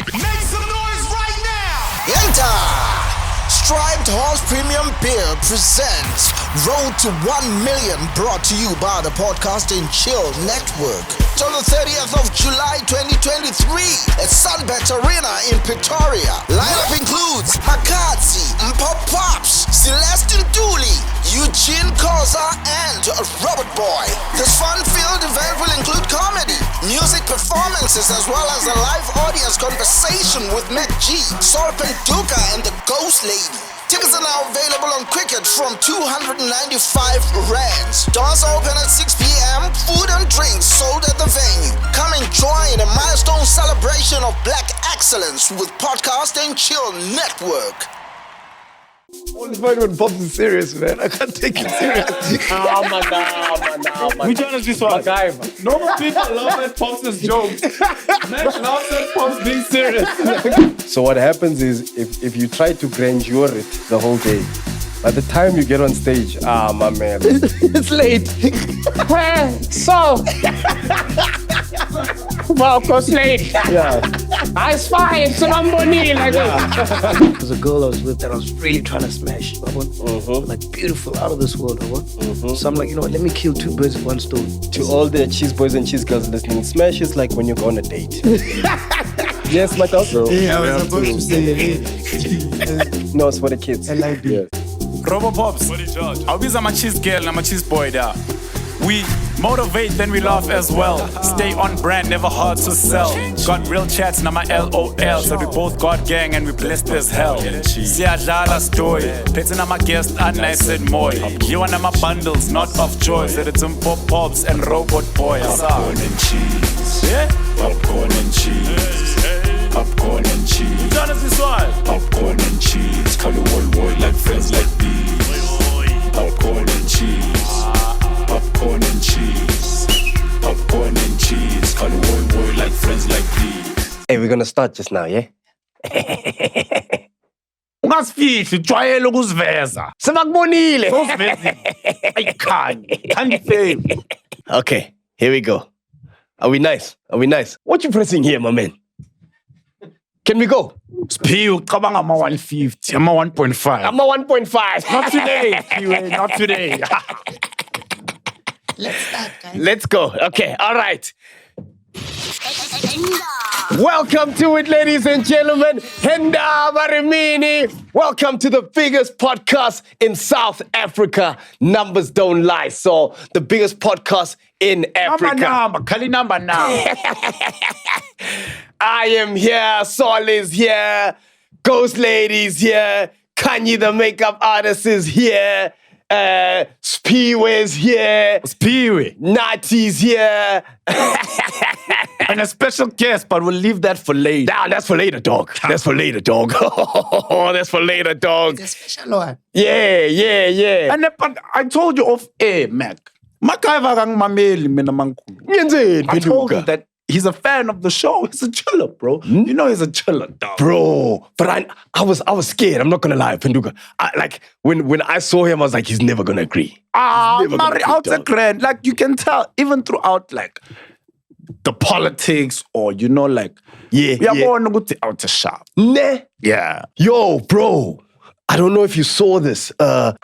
right. Make some noise right now! Enter! Striped Horse Premium Beer presents Road to 1 Million, brought to you by the Podcast and Chill Network. Till the 30th of July 2023 at SUNBET AREANA in Pretoria. Lineup includes MacG, Pops, Celestin Dooley, Eugene Koza, and Robert Boy. This fun-filled event will include comedy, music performances, as well as a live audience conversation with MacG, Penduka, and the Ghost Lady. Tickets are now available on Cricket from 295 rands. Doors open at 6 p.m. Food and drinks sold at the venue. Come and join a milestone celebration of Black excellence with Podcast and Chill Network. All the fun when Pops is serious, man. I can't take it seriously. Man. Which one is this one? MacGyver. Normal people laugh at Pops' jokes. Mac laughs at Pops being serious. So what happens is, if you try to grandeur it the whole day, by the time you get on stage, my man, it's late. So, well, of course, late. Yeah. It's fine. It's Lamboni. There's a girl I was with that I was really trying to smash. Like beautiful, out of this world. So I'm like, you know what? Let me kill two birds with one stone. To all the cheese boys and cheese girls listening, smash is like when you go on a date. Yes, my dog. Yeah, I was supposed to say. No, it's for the kids. I like it. Robo Pops. I'll be my cheese girl and my cheese boy there. We motivate, then we laugh as well. Stay on brand, never hard to sell. Got real chats, now my LOL. So we both got gang and we blessed as hell. Siyadlala story. Petting on my guest, and I said more. You and my bundles, not of joy. Said it's Pops and Robot Boy. Popcorn and cheese. Yeah? Popcorn and cheese. Popcorn and cheese. Which one is this one? Popcorn and cheese. Call the whole world like friends like these. Popcorn and cheese. Popcorn and cheese. Popcorn and cheese. Call the whole world like friends like these. Hey, we're gonna start just now, yeah? Ungasifihli ujwayele ukuziveza. Sebakubonile. Can't fail. Okay, here we go. Are we nice? What you pressing here, my man? Can we go? Spiu, ucabanga ama 150, ama 1.5. I'm a 1.5. Not today, Spiu, not today. Let's start, guys. Let's go. Okay, all right. Welcome to it, ladies and gentlemen. Henda Marimini. Welcome to the biggest podcast in South Africa. Numbers don't lie. So, the biggest podcast in Africa. Kali number now. I am here. Sol is here. Ghost Lady's here. Kanye, the makeup artist, is here. Speeway's here. Speeway. Nati's here. And a special guest, but we'll leave that for later. Nah, that's for later, dog. That's for later, dog. That's for later, dog. It's a special one. Yeah. And but I told you off air, Mac. MacGyver kang mameli mina mankhulu. I told you that he's a fan of the show. He's a chiller, bro. You know he's a chiller, dog. Bro, but I was scared. I'm not gonna lie, Penduka. Like when I saw him, I was like, he's never gonna agree. Mari out a grand. Like you can tell, even throughout like the politics, or you know, like out a sharp. Nah. Yeah. Yo, bro. I don't know if you saw this.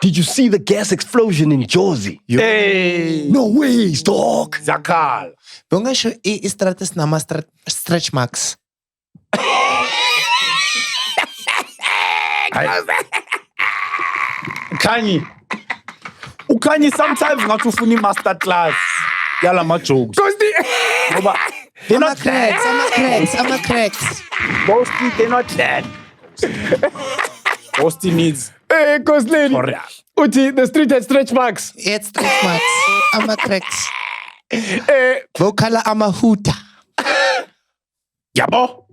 Did you see the gas explosion in Jersey? Hey. No ways, dog. Zakal. Bungasho i-stratus nama stretch marks. Kanye. Ukanye sometimes ngathi ufuna master class. Yala ma jokes. They're not cracks. I'm a cracks. Ghosty, they're not dead. Ghosty needs. Hey, Ghost Lady. Uti, the street has stretch marks. It's stretch marks. I'm a cracks. Vocala I'm a hooter. Yabo.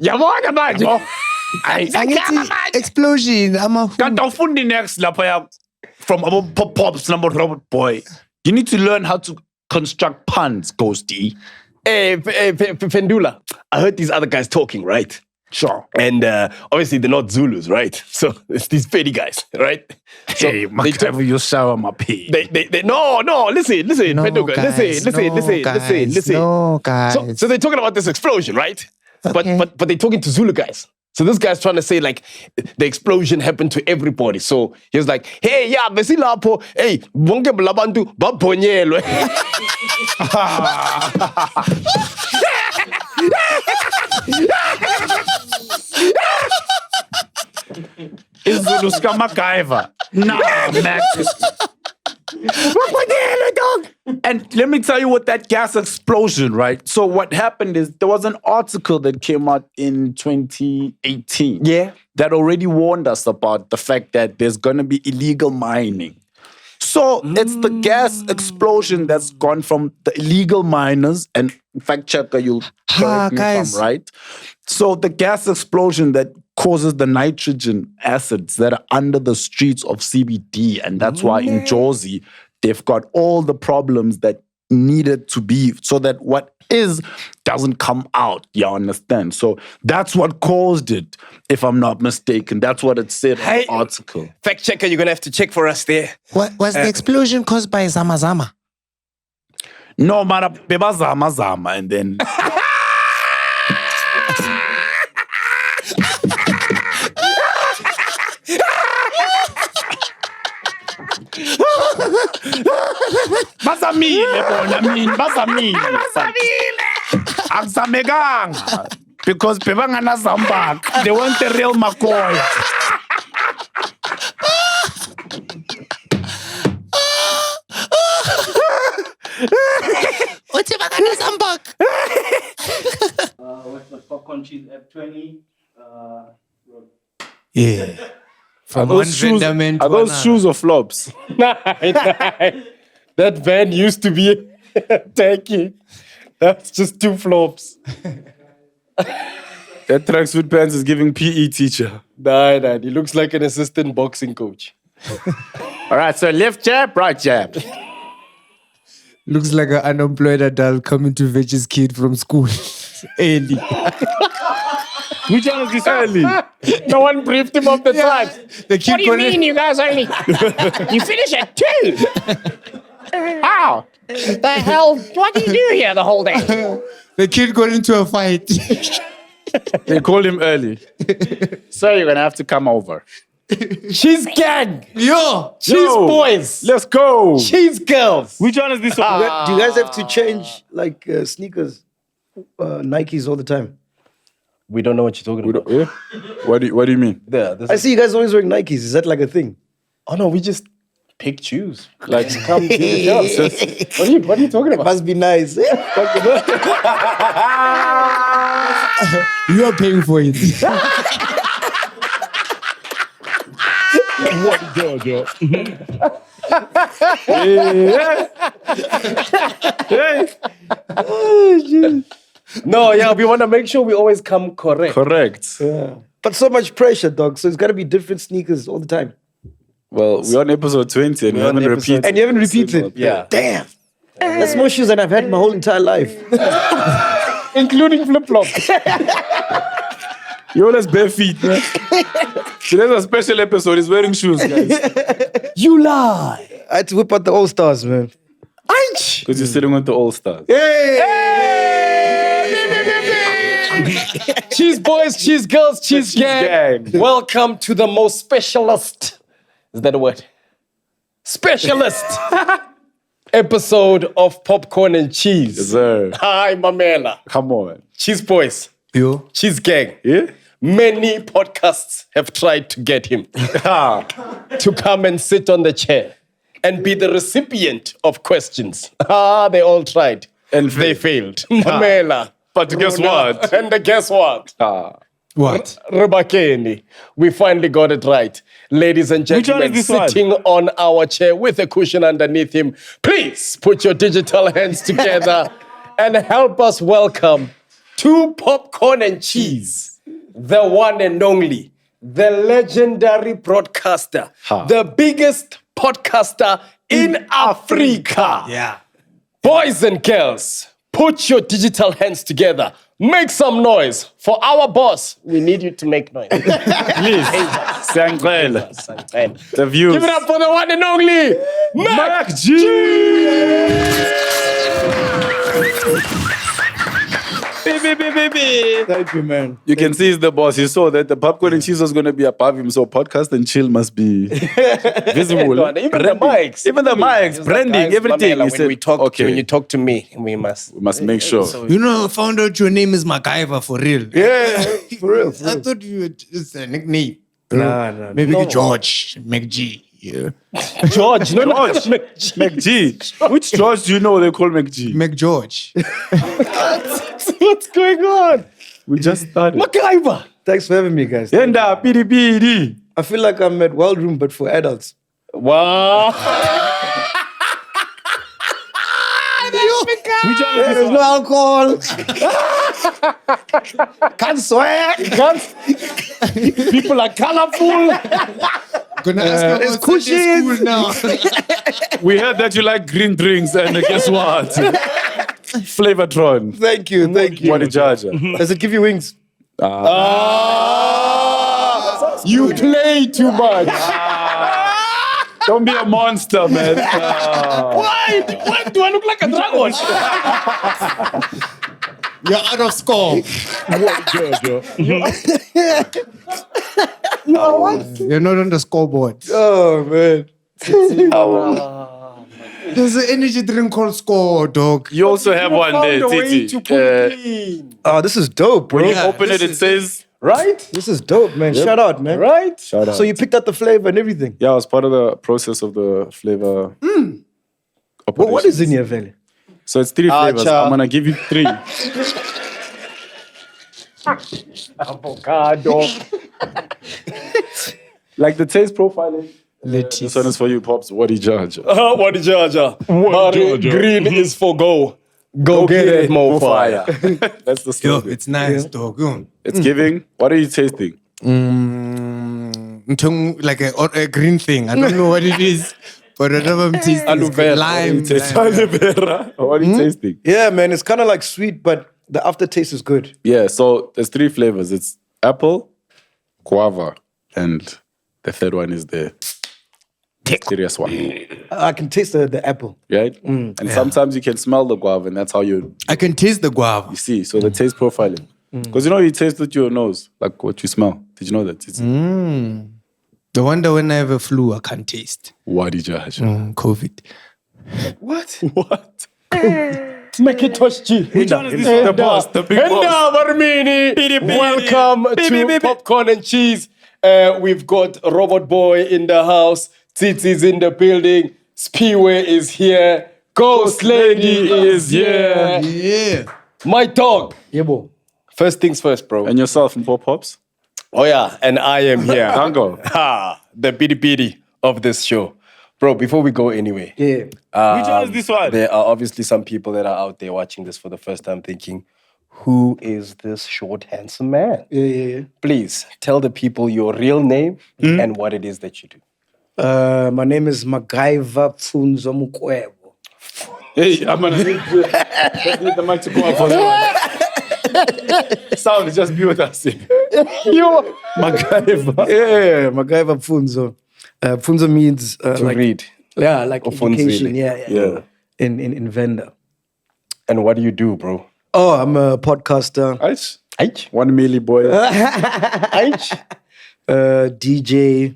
Explosion. I'm a hooter. Can't afford the next lapaya from our Pops number Robert Boy. You need to learn how to construct puns, Ghosty. Hey, Pendula. I heard these other guys talking, right? Sure. And obviously they're not Zulus, right? So it's these petty guys, right? So hey, MacGyver, you sour my pee. No, listen, No, Penduka, guys, listen. No, guys. So they're talking about this explosion, right? but they're talking to Zulu guys. So this guy's trying to say like the explosion happened to everybody. So he was like, hey, yeah, besilapo, hey, bonke blabantu babonyelwe. Is Zulu MacGyver? Nah, man. And let me tell you what that gas explosion, right? So what happened is there was an article that came out in 2018. Yeah. That already warned us about the fact that there's going to be illegal mining. So it's the gas explosion that's gone from the illegal miners, and fact checker, you'll correct me if I'm right. So the gas explosion that causes the nitrogen acids that are under the streets of CBD, and that's why in Jersey they've got all the problems that needed to be, so that what is doesn't come out. You understand? So that's what caused it, if I'm not mistaken. That's what it said in the article. Fact checker, you're gonna have to check for us there. What was the explosion caused by Zama Zama? No, mara beba zama zama, and then Bazamile bona mina, bazamile. Akuzamekanga. Because bebangana zambak. They want the real McCoy. What's your Zambak? What's my popcorn cheese F20? Yeah. From one vendor man to Are those another. shoes or flops? That van used to be tacky. That's just 2 flops. That tracksuit pants is giving PE teacher. Nah, he looks like an assistant boxing coach. All right, so left jab, right jab. Looks like an unemployed adult coming to fetch his kid from school. Early. Which one is this early? No one briefed him of the time. The kid What do you mean you guys only... You finish at 2? How? The hell? What do you do here the whole day? The kid got into a fight. They called him early. So you're going to have to come over. Cheese gang. Yo! Cheese Yo, boys. Let's go. Cheese girls. Which one is this one? Do you guys have to change like sneakers, Nikes all the time? We don't know what you're talking about. Yeah? What do you mean? Yeah, I see you guys always wearing Nikes. Is that like a thing? Oh no, we just pick choose. Like come to the show. What are you talking about? Must be nice. You are paying for it. No, yeah, we want to make sure we always come correct. Correct. But so much pressure, dog. So it's got to be different sneakers all the time. Well, we're on episode 20 and we haven't repeated. And you haven't repeated? Yeah. Damn. That's more shoes than I've had my whole entire life. Including flip-flops. You're always bare feet, man. Today's a special episode. He's wearing shoes, guys. You lie. I had to whip out the All Stars, man. Because you're sitting with the All-Stars. Cheese boys, cheese girls, cheese gang. gang. Welcome to the most specialist. Is that a word? Specialist episode of Popcorn and Cheese. Yes, sir. Hi, Mamela. Come on. Cheese boys, Yo. cheese gang. Yeah? Many podcasts have tried to get him to come and sit on the chair and be the recipient of questions. They all tried. And They failed. Mamela. But guess what? And guess what? What? Rubakeni. We finally got it right. Ladies and Which one gentlemen, is this one? sitting on our chair with a cushion underneath him, please put your digital hands together and help us welcome to Popcorn and Cheese, the one and only, the legendary broadcaster, the biggest podcaster in Africa. Yeah. Boys and girls, put your digital hands together. Make some noise for our boss. We need you to make noise. Please. Sangwele. The views. Give it up for the one and only MacG. Thank you, man. You can see he's the boss. He saw that the popcorn and cheese was going to be above him, so podcast and chill must be visible. Even the mics. Even the mics, branding, everything. He When said, we talk, okay, when you talk to me, we must. we must make sure. You know, I found out your name is MacGyver for real. Yeah, for real. I thought you were just a nickname. Nah. Maybe George, MacG. Yeah. George, no, George, MacG. Which George do you know they call MacG? MacGeorge. what's going on? We just started. MacGyver. Thanks for having me, guys. Yenda, PDPD. I feel like I'm at Wild Room, but for adults. Wow. There's no alcohol. Can't swear. People are colorful. Gonna ask you there's about Sunday cushions. school now. We heard that you like green drinks, and guess what? Flavortron. Thank you. What a judge. Does it give you wings? You play too much. Don't be a monster, man. Why do I look like a dragon? You're out of score. You're not on the scoreboard. Oh, man. There's an energy drink called Score, dog. You also have one there, Found a way Titi. to put it clean. Oh, this is dope, bro. When you Yeah, open it, it says, Right? This is dope, man. Shout out, man. Right? shout out. So you picked out the flavor and everything. Yeah, I was part of the process of the flavor. What is in here, Vele? So it's 3 flavors. cha. I'm going to give you 3. Avocado. Like the taste profiling. Lettuce. This one is for you, Pops. What do you judge? What the Georgia? Green is for go. Go get it, More mo fire. That's the Yo, slogan. it's nice, dog. Yo. It's giving. What are you tasting? Like a green thing. I don't know what it is, but whatever I'm tasting Aloe is vera. lime. Taste lime. aloe vera. What are you tasting? Yeah, man. It's kind of like sweet, but the aftertaste is good. Yeah, so there's 3 flavors. It's apple, guava, and the third one is the serious one, I can taste the apple. right? And sometimes you can smell the guava, and that's how you I can taste the guava. see. So the taste profiling. Because you know you taste with your nose, like what you smell. Did you know that? It's The wonder when I have a flu, I can't taste. what did you judge? COVID. What? Make it touch G. The boss, the big boss. Welcome to Popcorn and Cheese. We've got Robot Boy in the house. Titi's in the building. Speedway is here. Ghost Lady is here. Yeah. My dog. Yeah, bro. First things first, bro. And yourself and Pop Pops? Oh yeah, and I am here. Angu. The bitty bitty of this show. Bro, before we go anyway. Yeah. Which one is this one? There are obviously some people that are out there watching this for the first time thinking, who is this short, handsome man? Yeah. Please tell the people your real name and what it is that you do. My name is MacGyver Pfunzo Mukwebo. Hey, I'm gonna need the mic to go up for that one. Sound, just be with us. You MacGyver. Yeah, MacGyver Pfunzo. Pfunzo means to like read. yeah, like Ufunzile. education. Yeah. Yeah. In Venda. And what do you do, bro? Oh, I'm a podcaster, Aich. Aich? 1 milli boy. Aich? DJ.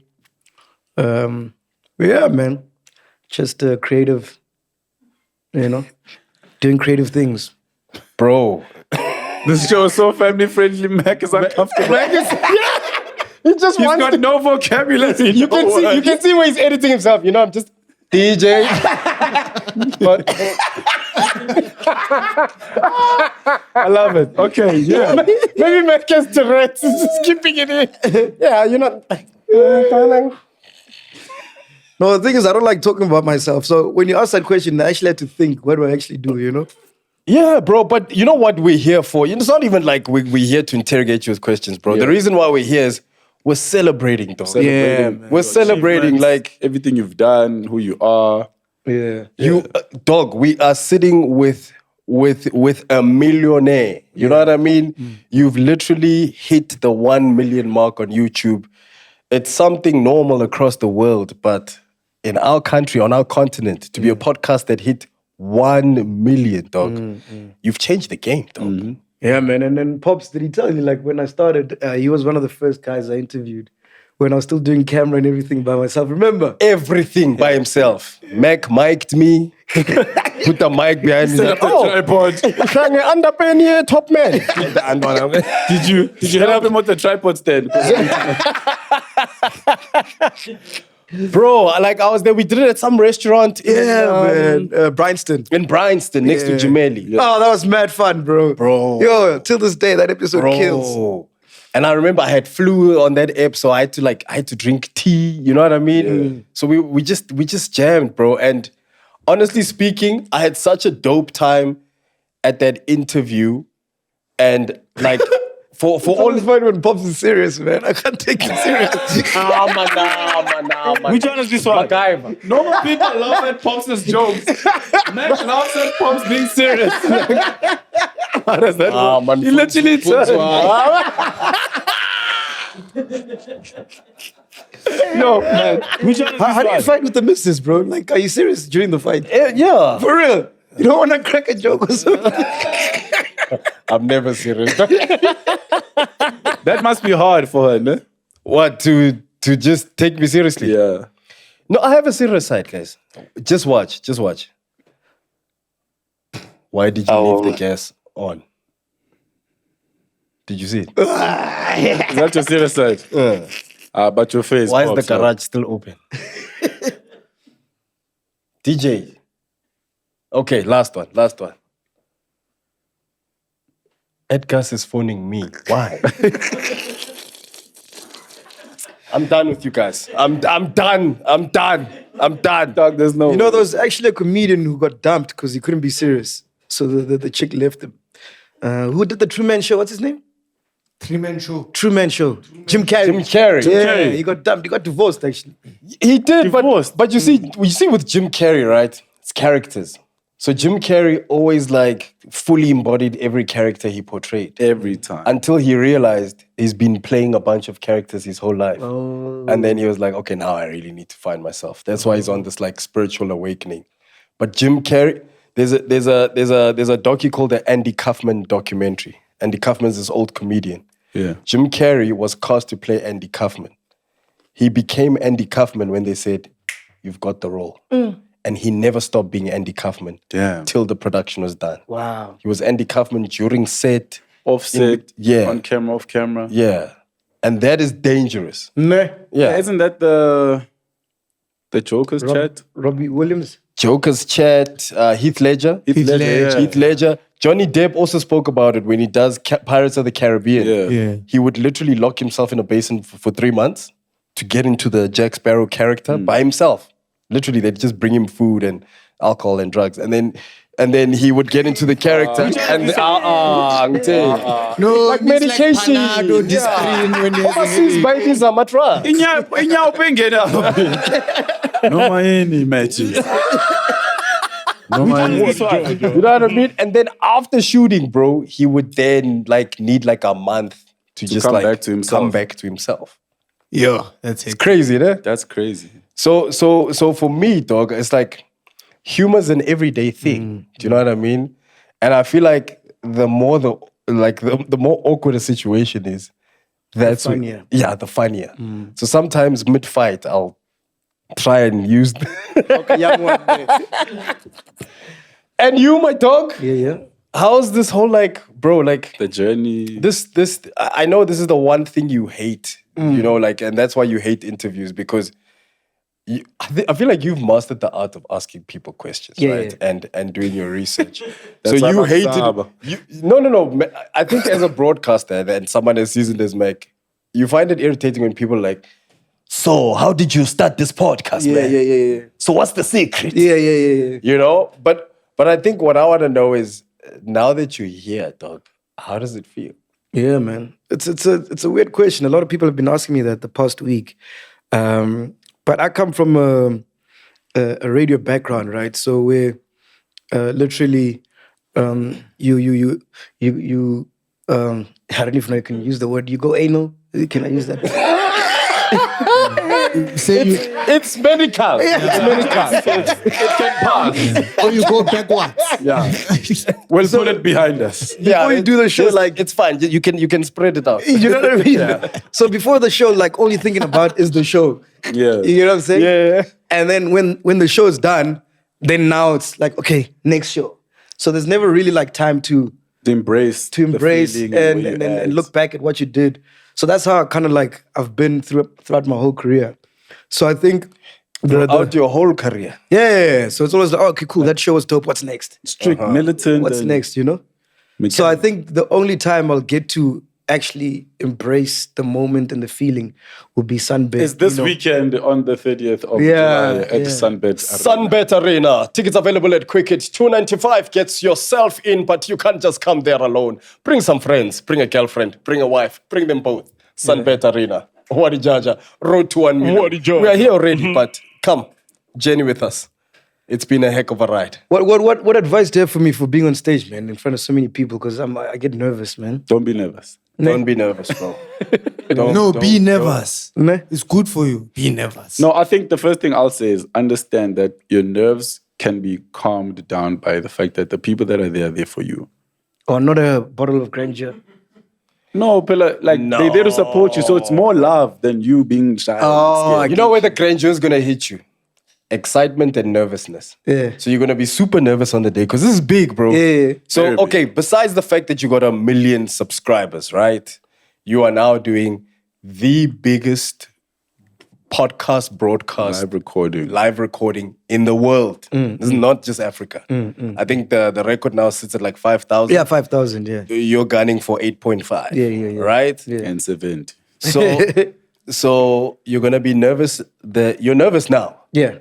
Yeah, man. Just creative. You know, doing creative things. Bro. This show is so family friendly. Mac is uncomfortable. He just He's wants got to... no vocabulary. You can see where he's editing himself. You know, I'm just DJ. But I love it. Okay, yeah. maybe Matt gets Tourette's. He's just keeping it in. Yeah, you're not... No, the thing is, I don't like talking about myself. So when you ask that question, I actually had to think, what do I actually do, you know? Yeah, bro, but you know what we're here for? It's not even like we're here to interrogate you with questions, bro. The reason why we're here is we're celebrating, dog. Celebrating We're celebrating, achievements, like... everything you've done, who you are. Yeah. You, dog, we are sitting with a millionaire. You know what I mean? You've literally hit the 1 million mark on YouTube. It's something normal across the world, but in our country, on our continent, to be a podcast that hit 1 million, dog, you've changed the game, dog. Yeah, man. And then Pops, did he tell you, like, when I started, he was one of the first guys I interviewed when I was still doing camera and everything by myself. Remember? Everything by himself. Mac mic'd me. Put the mic behind me. Like, Tripod. Klang underpen here, top man. Did you help him with the tripod stand? Bro, like I was there. We did it at some restaurant Man. Bryanston. in Bryanston next to Jimeli. Oh, that was mad fun, bro. Yo, till this day, that episode kills. And I remember I had flu on that ep, so I had to drink tea. You know what I mean? So we just jammed, bro. And honestly speaking, I had such a dope time at that interview, and like. For all It's fun when Pops is serious, man. I can't take it serious. man. Which one is this one? MacGyver. Normal people laugh at Pops' jokes. Max laughs at Pops being serious. How does that work? Man, He literally turned. No, man. Which one is How do you this one? fight with the missus, bro? Like, are you serious during the fight? Yeah. For real? You don't want to crack a joke or something? I'm never serious. That must be hard for her, no? What, to just take me seriously? Yeah. No, I have a serious side, guys. Just watch. Why did you leave the gas on? Did you see it? Is that your serious side? But your face. Why is the Pops, garage still open? DJ. Okay, last one. Edgar's is phoning me. Why? I'm done with you guys. I'm done. Dog, there's no. You know, there was actually a comedian who got dumped because he couldn't be serious. So the chick left him. Who did the Truman Show? What's his name? Three-man show. Truman Show. Jim Carrey. Jim Carrey. Yeah, he got dumped. He got divorced, actually. He did, but you see with Jim Carrey, right? It's characters. So Jim Carrey always like fully embodied every character he portrayed. every time. Until he realized he's been playing a bunch of characters his whole life. And then he was like, okay, now I really need to find myself. That's why he's on this like spiritual awakening. But Jim Carrey, there's a docu called the Andy Kaufman documentary. Andy Kaufman's this old comedian. Yeah. Jim Carrey was cast to play Andy Kaufman. He became Andy Kaufman when they said, you've got the role. And he never stopped being Andy Kaufman till the production was done. Wow. He was Andy Kaufman during set. Offset. Yeah. On camera, off camera. Yeah. And that is dangerous. Nah. Yeah. Isn't that the Joker's chat? Robbie Williams. Joker's chat, Heath Ledger. Heath Ledger. Heath Ledger. Johnny Depp also spoke about it when he does Pirates of the Caribbean. Yeah. He would literally lock himself in a basin for 3 months to get into the Jack Sparrow character by himself. Literally, they'd just bring him food and alcohol and drugs. And then he would get into the character and No, like medication. Like Panado, Disprin, when you're Overseas babies are matra. Inya upengena. No any matches. No You know what I mean? And then after shooting, bro, he would then like need like a month to just come like back to himself. come back to himself. Yeah, that's it. It's crazy, né? That's crazy. So for me, dog, it's like humor's an everyday thing. Do you know what I mean? And I feel like the more awkward a situation is, that's The funnier. the funnier. So sometimes mid-fight, I'll try and use Okay, young one there. And you, my dog, Yeah. how's this whole like, bro, like The journey. this I know this is the one thing you hate, you know, like, and that's why you hate interviews, because I feel like you've mastered the art of asking people questions, Yeah, right? And doing your research. That's So why you I'm hated Saba. No. I think as a broadcaster and someone as seasoned as Mac, you find it irritating when people are like, so how did you start this podcast, man? Yeah. So what's the secret? Yeah. You know? But I think what I want to know is, now that you're here, dog, how does it feel? Yeah, man. It's a weird question. A lot of people have been asking me that the past week. But I come from a radio background, right? So we're literally you I don't even know if I can use the word. You go anal. Can I use that? Say you, It's medical. It's medical. It can pass. or you go backwards. Yeah. We'll put it behind us. Before you do the show, like it's fine. You can spread it out. you know what I mean. So before the show, like all you're thinking about is the show. Yeah. You know what I'm saying? Yeah. And then when the show is done, then now it's like, okay, next show. So there's never really like time to embrace to embrace the feeling and, where and, you're and, at. and look back at what you did. So that's how kind of like I've been throughout my whole career. So I think Throughout your whole career. yeah. So it's always like, oh, okay, cool. That show was dope. What's next? strict militant. What's and next? You know. So I think the only time I'll get to actually embrace the moment and the feeling will be SUNBET. It's this you know. weekend on the 30th of Yeah, July at yeah. SUNBET. SUNBET Arena. Tickets available at Quicket. $2.95 gets yourself in, but you can't just come there alone. Bring some friends. Bring a girlfriend. Bring a wife. Bring them both. SUNBET Arena. Wadi Jaja. Road to 1 million. Wadi Jaja. We are here already, but come. Journey with us. It's been a heck of a ride. What advice do you have for me for being on stage, man, in front of so many people? Because I get nervous, man. Don't be nervous. Don't be nervous, bro. Be nervous. Meh. It's good for you. Be nervous. No, I think the first thing I'll say is understand that your nerves can be calmed down by the fact that the people that are there for you. Or not a bottle of grandeur. No, but like they're there to support you, so it's more love than you being shy. Oh, and You know where the grandeur is going to hit you? Excitement and nervousness. Yeah. So you're going to be super nervous on the day because this is big, bro. Yeah. So, Very big. okay, besides the fact that you got 1 million subscribers, right? You are now doing the biggest podcast broadcast live recording in the world. This is not just Africa. I think the record now sits at like 5,000. Yeah, 5,000, yeah. You're gunning for 8.5. Yeah. Right? and 70. So you're gonna be nervous. You're nervous now. Yeah,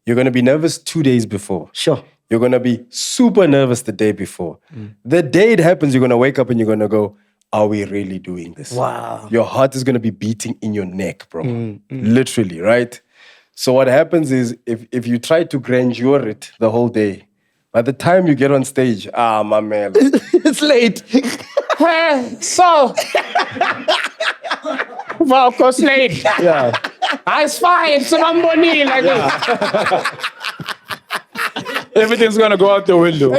You're gonna be nervous 2 days before. sure. You're gonna be super nervous the day before. The day it happens, you're gonna wake up and you're gonna go, "Are we really doing this?" Wow. Your heart is gonna be beating in your neck, bro. Literally, right? So what happens is if you try to grandeur it the whole day, by the time you get on stage, my man. It's late. So, well, of course, late. Yeah. It's fine. So I'm money like Everything's gonna go out the window.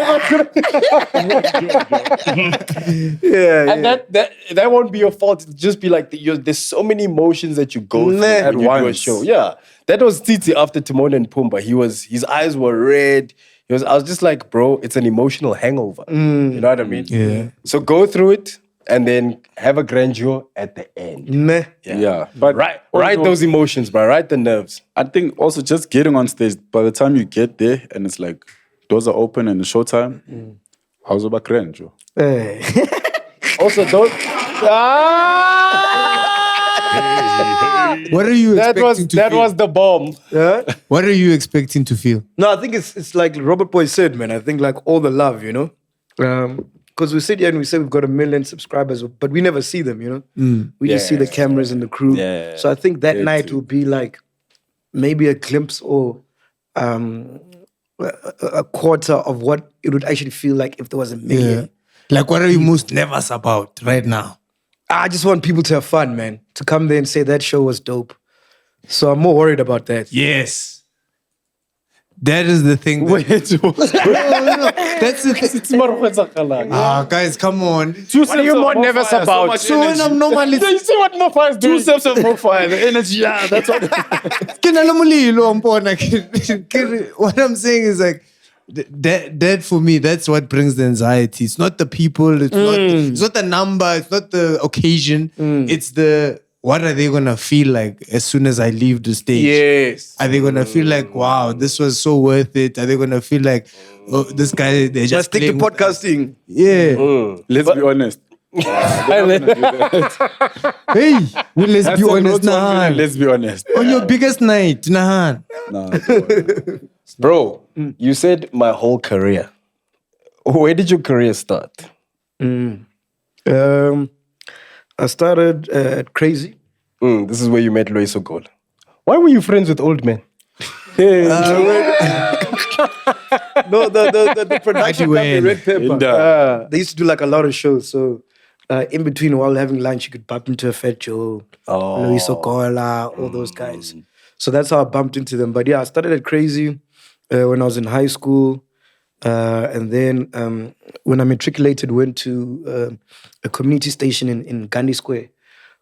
And that won't be your fault. It'll just be like there's so many emotions that you go through Nah. when you do a once. show. Yeah. That was Titi after Timon and Pumbaa. His eyes were red. I was just like, bro, it's an emotional hangover. You know what I mean? Yeah. So go through it and then have a grandeur at the end. Meh. Yeah. But Write also, those emotions, bro. Write the nerves. I think also just getting on stage, by the time you get there and it's like doors are open and it's showtime, how's about grandeur? Hey. Also, don't. What are you That expecting to that feel? was the bomb. What are you expecting to feel? No, I think it's like Robert Boy said, man. I think like all the love, you know? Because we sit here and we say we've got 1 million subscribers, but we never see them, you know? We just see the cameras and the crew. Yeah. So I think that night will be like maybe a glimpse or a quarter of what it would actually feel like if there was 1 million. Yeah. Like, what are you most nervous about right now? I just want people to have fun, man. To come there and say that show was dope. So I'm more worried about that. Yes. That is the thing. That's the thing. Guys, come on. what are you more nervous about? So when I'm normally... You see what Mofa is doing? 2 steps of more fire, the energy, that's what. What I'm saying is like, that for me, that's what brings the anxiety. It's not the people, it's not the number, it's not the occasion. It's the, what are they gonna feel like as soon as I leave the stage? Yes. Are they gonna feel like, wow, this was so worth it? Are they gonna feel like, oh, this guy, they Just just stick to playing with us? podcasting. Yeah. Let's be honest. Hey, well, let's be honest, Nahan. Nahan. Let's be honest. On your biggest night, Nahan. Nah, Bro, you said my whole career. Where did your career start? I started at Crazy. This is where you met Loiso Gola. Why were you friends with old men? No, the production company, Well. Red Pepper. In the- They used to do like a lot of shows. So in between while having lunch, you could bump into a Fat Joe, Luis Okola, all those guys. So that's how I bumped into them. But yeah, I started at Crazy when I was in high school. And then when I matriculated, went to a community station in Gandhi Square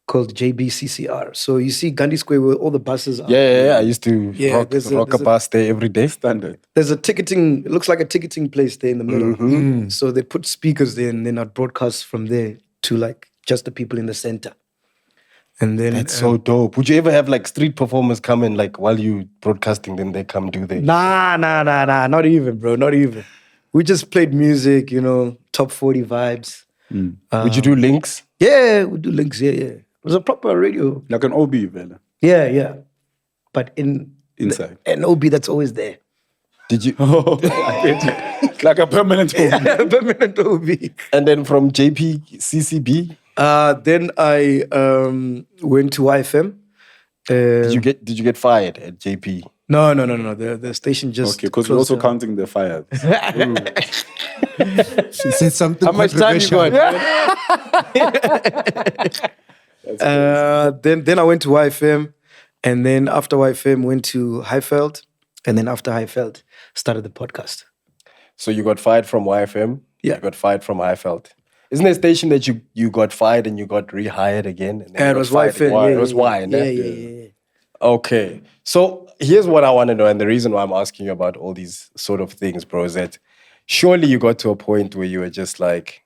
called JBCCR. So you see Gandhi Square where all the buses are. Yeah. I used to there's rock a bus there every day. Standard. There's a ticketing, it looks like a ticketing place there in the middle. So they put speakers there and then I'd broadcast from there to like just the people in the center. And then That's so dope. Would you ever have like street performers come in like while you broadcasting, then they come do their... Nah, not even, bro, not even. We just played music, top 40 vibes. Would you do links? Yeah, we do links, yeah. It was a proper radio. Like an OB, Vela. Yeah. But Inside. An OB that's always there. Did you... Like a permanent OB. Yeah, permanent OB. And then from JPCCB? Then I went to YFM. Did you get fired at JP? No. The station just... Okay, because we're also counting the fires. She said something How much time you got? Then I went to YFM, and then after YFM went to Highveld, and then after Highveld started the podcast. So you got fired from YFM? Yeah. You got fired from Highveld. Isn't there a station that you got fired and you got rehired again? And then It you was got fired? YFM. It was Y. Yeah. Okay. So here's what I want to know, and the reason why I'm asking you about all these sort of things, bro, is that surely you got to a point where you were just like,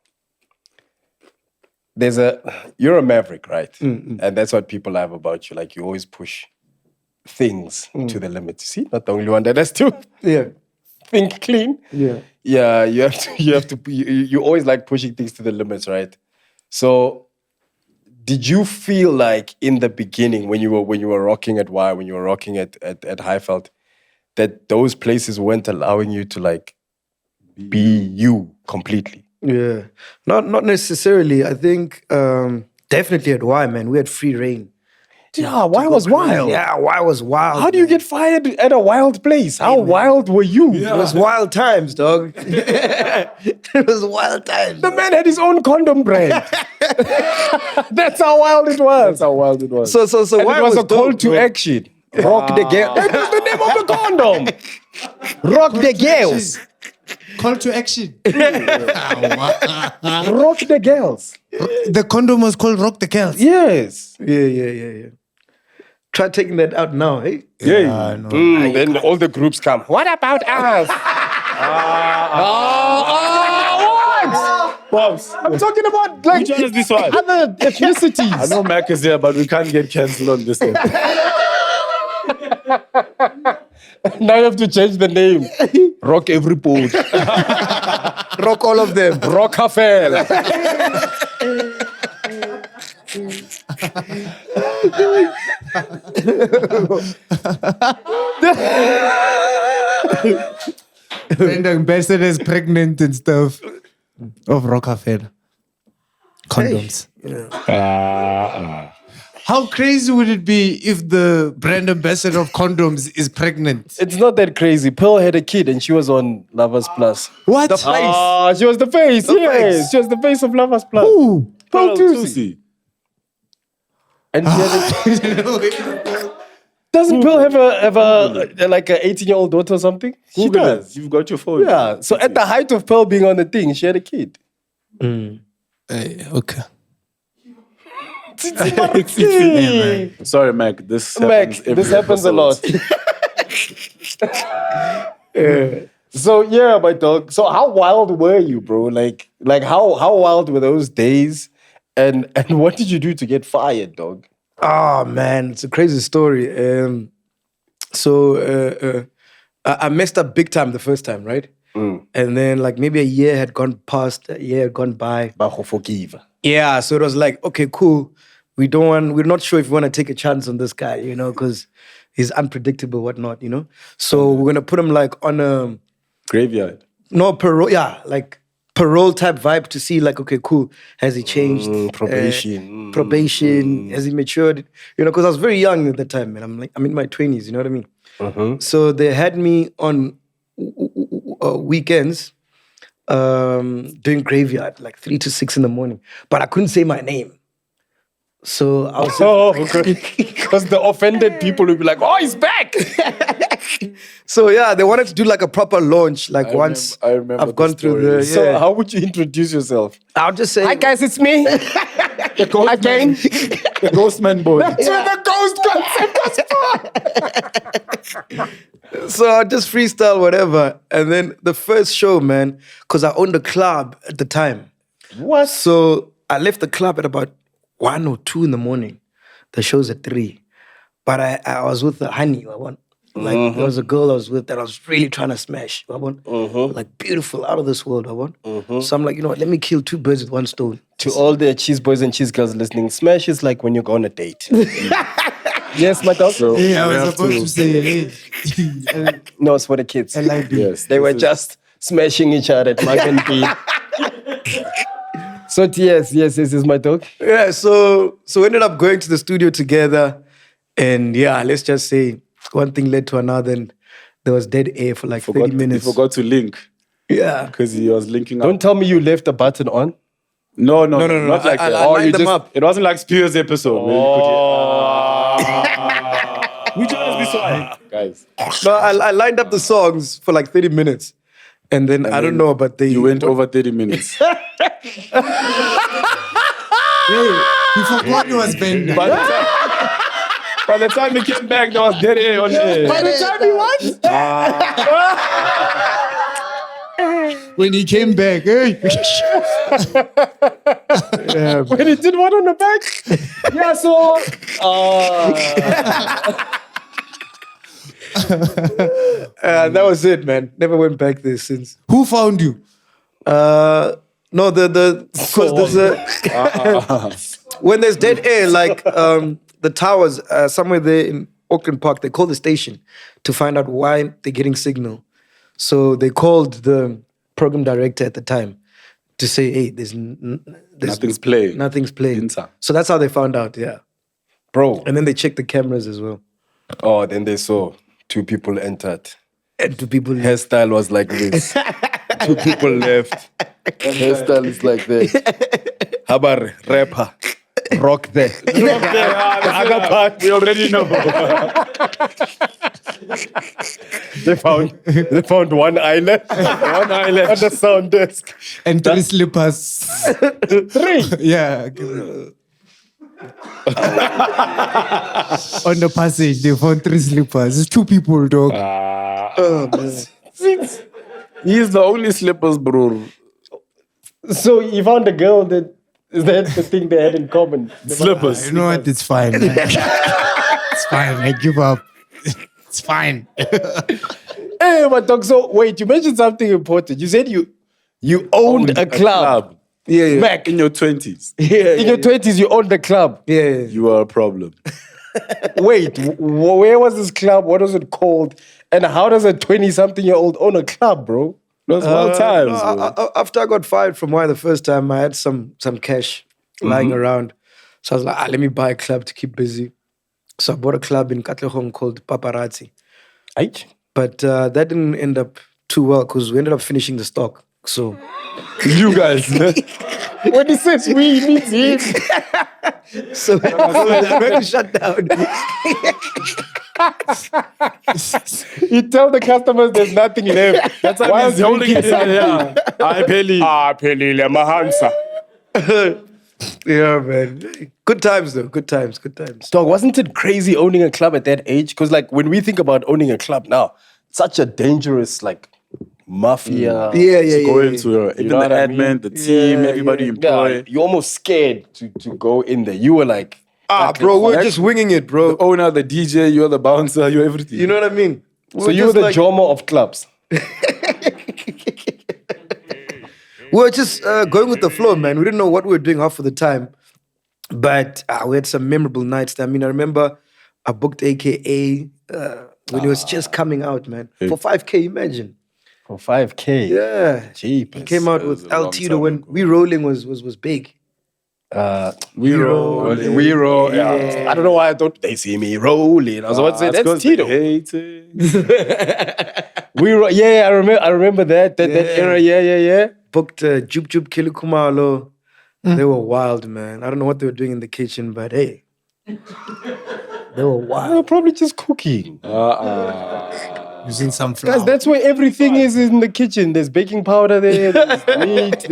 you're a maverick, right? And that's what people love about you. Like you always push things to the limit. See, not the only one that has to think clean. Yeah, you always like pushing things to the limits, right? So did you feel like in the beginning when you were rocking at Y, when you were rocking at Highveld, that those places weren't allowing you to like be you completely? Yeah. Not necessarily. I think definitely at Y, man, we had free reign. Yeah, Y was wild. Yeah, Y was wild. How do you get fired at a wild place? How wild were you? It was wild times, dog. It was wild times. The man had his own condom brand. That's how wild it was. So And Y it was a dope, call to bro. action. Rock the girl. That was the name of the condom. Rock the girls. Call to action. Rock the girls. The condom was called Rock the Girls. Yes. Yeah. Try taking that out now, hey? Yeah. Then all the groups come. What about us? Pops, I'm talking about like which one is this one? other ethnicities. I know Mac is there, but we can't get cancelled on this one. Now you have to change the name. Rock every boat. Rock all of them. Rockefeller. And the ambassador is pregnant and stuff. Of Rockefeller. Condoms. How crazy would it be if the brand ambassador of condoms is pregnant? It's not that crazy. Pearl had a kid and she was on Lovers Plus. What? The face. Ah, she was the face. Yes, she was the face of Lovers Plus. Who? Pearl Tusi. Tusi. And she had a, doesn't Pearl have a like an 18-year-old daughter or something? She Google does. it. You've got your phone. Yeah. So at the height of Pearl being on the thing, she had a kid. Okay. Sorry, Mac. This Mac, happens, this happens a lot. So yeah, my dog. So how wild were you, bro? Like how wild were those days? And what did you do to get fired, dog? Oh man, it's a crazy story. I messed up big time the first time, right? And then like maybe a year had gone by. Bajo forgive. Yeah, so it was like, okay, cool. We're not sure if we want to take a chance on this guy, because he's unpredictable, whatnot, So we're gonna put him like on a Graveyard. no parole, like parole type vibe to see like, okay, cool, has he changed? Probation. Probation, has he matured? Because I was very young at that time, and I'm in my 20s, you know what I mean? So they had me on weekends doing graveyard like 3 to 6 in the morning, but I couldn't say my name. So I was Because the offended people will be like, "Oh, he's back!" so yeah, they wanted to do like a proper launch. Like once I remember I've gone the through story. the So how would you introduce yourself? I'll just say Hi guys, it's me again. The Ghostman boy. That's where the ghost concept was from. so I just freestyle whatever, and then the first show, man, because I owned a club at the time. What? So I left the club at about 1 or 2 in the morning. The show's at 3. But I was with the honey. Like there was a girl I was with that I was really trying to smash. Like beautiful, out of this world. So I'm like, you know what, let me kill 2 birds with 1 stone. To all the cheese boys and cheese girls listening, smash is like when you go on a date. Yes, my dog. So Yeah, I we was have supposed to say, hey. No, it's for the kids. I like it. Yes, They were just smashing each other at Mark and B. So yes, is my dog. Yeah, so we ended up going to the studio together. And yeah, let's just say one thing led to another. And there was dead air for like 30 minutes. He forgot to link Yeah. because he was linking up. Don't tell me you left the button on. No, No. not like I that. lined them up. It wasn't like Spears' episode. We just this one, guys. No, I lined up the songs for like 30 minutes. And then I don't know, but they... You went over 30 minutes. Hey, you forgot he was bent. By the time he came back, there was dead air on air. By the time he what? When he came back, hey. When he did one on the back. Yeah, so that was it, man. Never went back there since. Who found you? No, because there's a... when there's dead air, like the towers, somewhere there in Auckland Park, they call the station to find out why they're getting signal. So they called the program director at the time to say, hey, there's Nothing's playing. Nothing's playing. Inter. So that's how they found out, yeah. bro. And then they checked the cameras as well. Oh, then they saw 2 people entered. And 2 people... Hairstyle was like this. 2 people left. Hairstyle is like this. How about rapper? Rock there. The other part, we already know. They found one island. One island on the sound desk. And 3 slippers. 3. Yeah. On the passage, they found 3 slippers. It's 2 people, dog. He's the only slippers, bro. So you found a girl that is that the thing they had in common? Slippers. You know what? It's fine. It's fine. I give up. It's fine. Hey, but dog. So wait, you mentioned something important. You said you owned a club. Yeah. Back In your 20s, in your 20s, you owned the club. Yeah. you are a problem. Wait, where was this club? What was it called? And how does a 20-something-year-old own a club, bro? Those wild times, bro. After I got fired from Y the first time, I had some cash lying around. So I was like, let me buy a club to keep busy. So I bought a club in Katlehong called Paparazzi. Aight. But that didn't end up too well because we ended up finishing the stock. So You guys. When he says we, he means him. so we had to shut down. You tell the customers there's nothing left. That's why he's holding it. Yeah. I Pelly. Pelile Mahansa. Yeah, man. Good times though. Good times. Dog, wasn't it crazy owning a club at that age? Because like when we think about owning a club now, such a dangerous like mafia. Yeah. Go into even know the what I admin, mean? the team, everybody you employ. Yeah, you're almost scared to go in there. You were like, Bro, we're just winging it, bro. The owner, the DJ, you're the bouncer, you're everything. You know what I mean? so you were the Jomo of clubs. We were just going with the flow, man. We didn't know what we were doing half of the time. But we had some memorable nights. I mean, I remember I booked AKA when it was just coming out, man. For 5K, imagine. For 5K. Yeah. Cheap. He came out with was a long El Tito time when ago. We Rolling was big. We roll. We roll. Yeah. I don't know why I thought they see me rolling. I was about to say, that's Tito. Hating. I remember that era. Yeah. Booked Jup Jup Kilikumalo. They were wild, man. I don't know what they were doing in the kitchen, but hey, they were wild. Probably just cooking. Using some flour. Guys, that's where everything is in the kitchen. There's baking powder there, there's meat,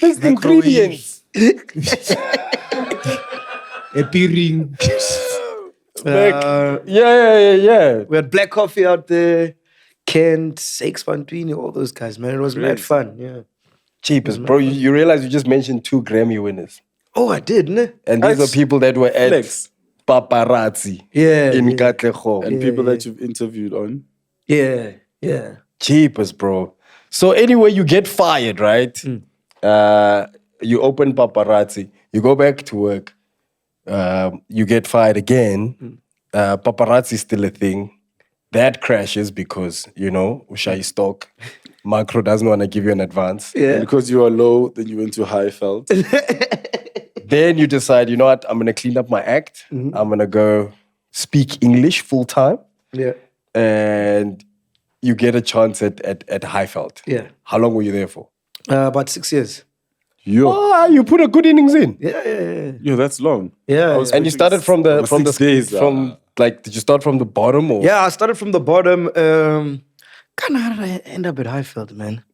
there's ingredients. Appearing. Yeah. We had Black Coffee out there, Kent, Sakes Pantwini, all those guys, man. It was mad fun, yeah. Cheapest, bro. You realize you just mentioned 2 Grammy winners. Oh, I did, ne? And these are people that were at Flex. Paparazzi in Katlego. And people that you've interviewed on. Yeah. Cheapest, bro. So anyway, you get fired, right? You open Paparazzi. You go back to work. You get fired again. Paparazzi is still a thing. That crashes because, Ushai stock. Macro doesn't want to give you an advance. Yeah. And because you were low, then you went to high felt. Then you decide, you know what? I'm going to clean up my act. I'm going to go speak English full time. Yeah. And you get a chance at Highveld. Yeah. How long were you there for? About 6 years. Yo, You put a good innings in. Yeah. that's long. Yeah. And you started from the 6 days. did you start from the bottom or? Yeah, I started from the bottom. Kind of how did I end up at Highveld, man?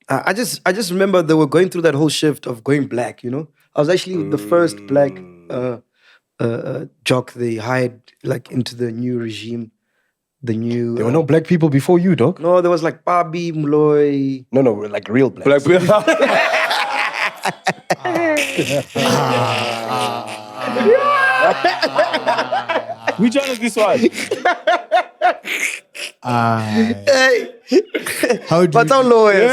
I just remember they were going through that whole shift of going black, I was actually the first black jock they hired into the new regime. There were no black people before you, dog. No, there was like Pabi, Mloy. No, like real black. Black people. Which one is this one? Hey, How do but you, I'm lawyers.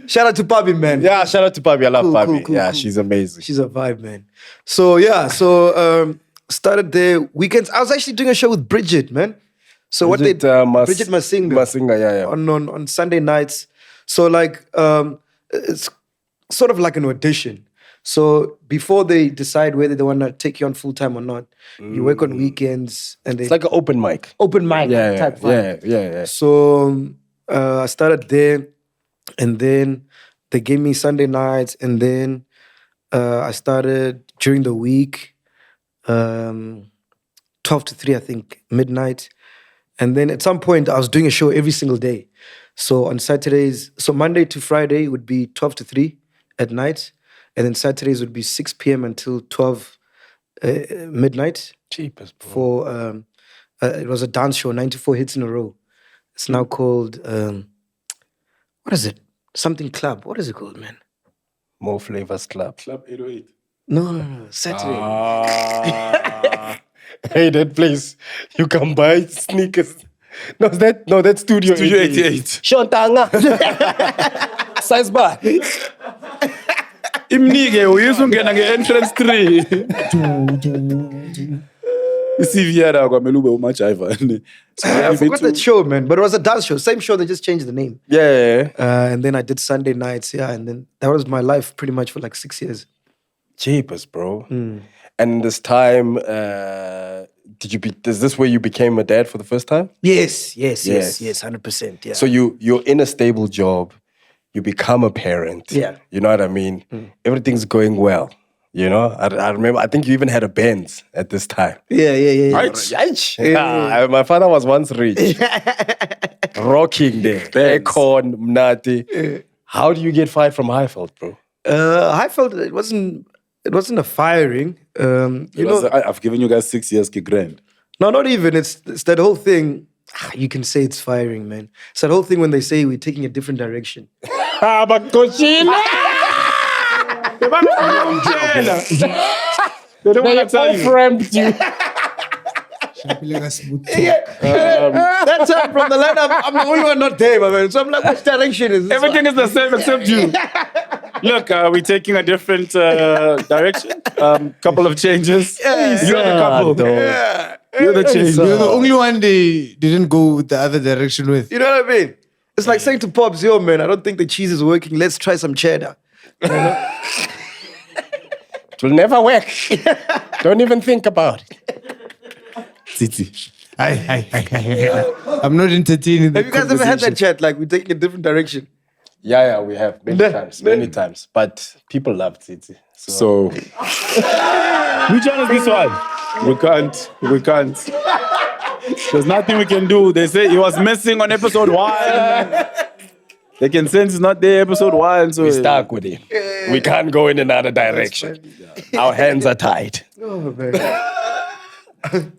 Shout out to Pabi, man. Yeah, shout out to Pabi. I love Cool, Pabi. cool, Yeah, cool. she's amazing. She's a vibe, man. So started there weekends. I was actually doing a show with Bridget, man. So Bridget Masinga. Masinga, yeah. On Sunday nights. So it's sort of like an audition. So before they decide whether they want to take you on full time or not, you work on weekends and It's like an open mic. open mic type vibe. Yeah. So I started there, and then they gave me Sunday nights, and then I started during the week, 12 to 3, I think, midnight. And then at some point, I was doing a show every single day. So on Saturdays, so Monday to Friday would be 12 to 3 at night. And then Saturdays would be 6 p.m. until 12 midnight. Cheapest, bro. For it was a dance show, 94 hits in a row. It's now called what is it? Something Club. What is it called, man? More Flavors Club. Club 808. No, Saturday. Hey, that place. You can buy sneakers. That's Studio 88. Shontanga. Size bar. Imnike uyisungena nge-entrance 3. I-CV yara kwamele ube umajiva. I forgot that show, man. But it was a dance show. Same show, they just changed the name. Yeah. And then I did Sunday nights, and then that was my life pretty much for like 6 years. Cheapest, bro. And this time, is this where you became a dad for the first time? Yes, 100%. Yeah. So you're in a stable job, you become a parent. Yeah. You know what I mean? Everything's going well. I remember, I think you even had a Benz at this time. Yeah. Yeah, my father was once rich. Rocking there. Aircon, Mnati. How do you get fired from Highveld, bro? Highveld, it wasn't a firing. I've given you guys 6 years, grand. No, not even. It's that whole thing. You can say it's firing, man. It's that whole thing when they say we're taking a different direction. But they don't want to tell you. That time from the lineup, I'm the only one not there, my man. So I'm like, which direction is this? Everything is the same except you. Look, we're taking a different direction. Couple of changes. You're the couple. You're the change. You're the only one they didn't go with the other direction with. You know what I mean? It's like saying to Pops, yo, man, I don't think the cheese is working. Let's try some cheddar. It will never work. Don't even think about it. Titi. I'm not entertaining. Have you guys ever had that chat? Like, we're taking a different direction. Yeah, we have many times. But people love Titi. So, which one is this one? We can't. There's nothing we can do. They say he was missing on episode 1. They can sense it's not there, episode 1. So We're stuck with him. We can't go in another direction. Our hands are tied. Oh, man.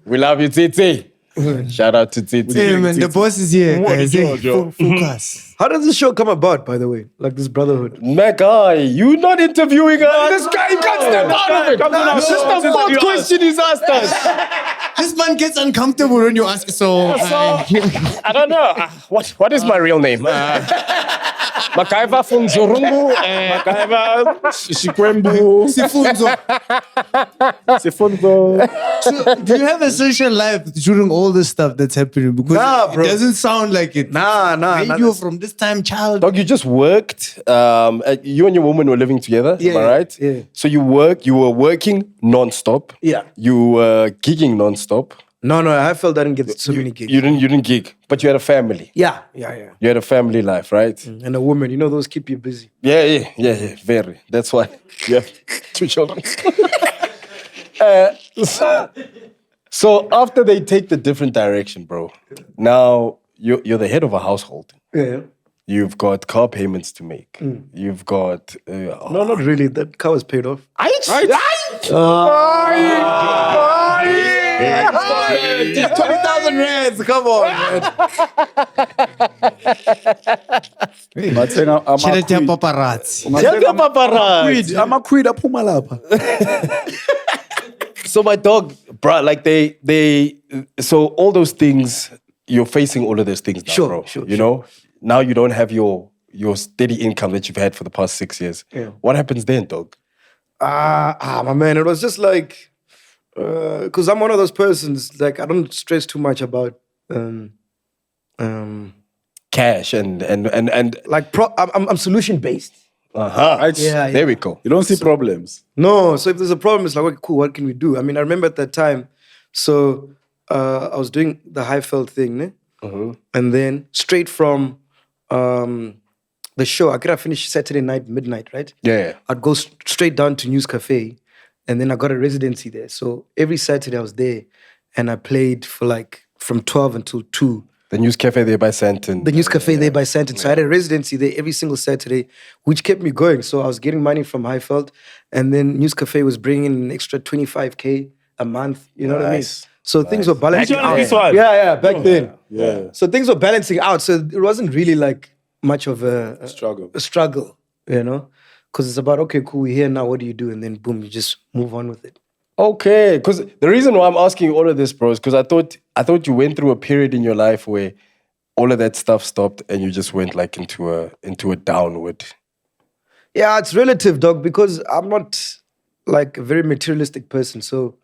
We love you, Titi. Shout out to Titi. Hey, man, the boss is here, guys. Hey, focus. How does this show come about, by the way? Like this brotherhood? MacG, you not interviewing us. This guy can't step out of it. This is the fourth question he's asked us. This man gets uncomfortable when you ask. So, I don't know. What is my real name? Makaiva Funzurungu. Makaiva Shikwembu Sifunzo. so, do you have a social life during all this stuff that's happening? Because Nah, bro. it doesn't sound like it. Nah. Radio from this time, child. Dog, you just worked. You and your woman were living together, am I right? Yeah. So you were working non-stop. Yeah. You were gigging non-stop. No, I felt I didn't get so many gigs. You didn't gig, but you had a family. Yeah. You had a family life, right? And a woman, you know, those keep you busy. Yeah, very. That's why you have 2 children. So after they take the different direction, bro, now you're the head of a household. Yeah. You've got car payments to make. You've got... No, not really. That car was paid off. 20,000 rands, come on, man. Chelete ya paparazzi. I'm a quid up Pumalapa. So my dog, bro, like so all those things, you're facing all of those things now, bro. You know? Now you don't have your steady income that you've had for the past 6 years. Yeah. What happens then, dog? My man, it was just like, because I'm one of those persons, like, I don't stress too much about, Cash and like, I'm solution based. Yeah. There we go. You don't see problems. No, so if there's a problem, it's like, okay, cool, what can we do? I mean, I remember at that time, so I was doing the Highveld thing, ne? And then straight from the show, I could have finished Saturday night, midnight, right? Yeah. I'd go straight down to News Cafe, and then I got a residency there. So every Saturday I was there, and I played for like from 12 until 2. The News Cafe there by Santon. The News Cafe there by Santon. So I had a residency there every single Saturday, which kept me going. So I was getting money from Highveld, and then News Cafe was bringing in an extra 25K a month. You know what I mean? So things were balancing out. Yeah, back then. Yeah. So things were balancing out. So it wasn't really like much of a struggle, you know? Because it's about, okay, cool, we're here now, what do you do? And then boom, you just move on with it. Okay, because the reason why I'm asking you all of this, bro, is because I thought you went through a period in your life where all of that stuff stopped and you just went like into a downward. Yeah, it's relative, dog, because I'm not like a very materialistic person. So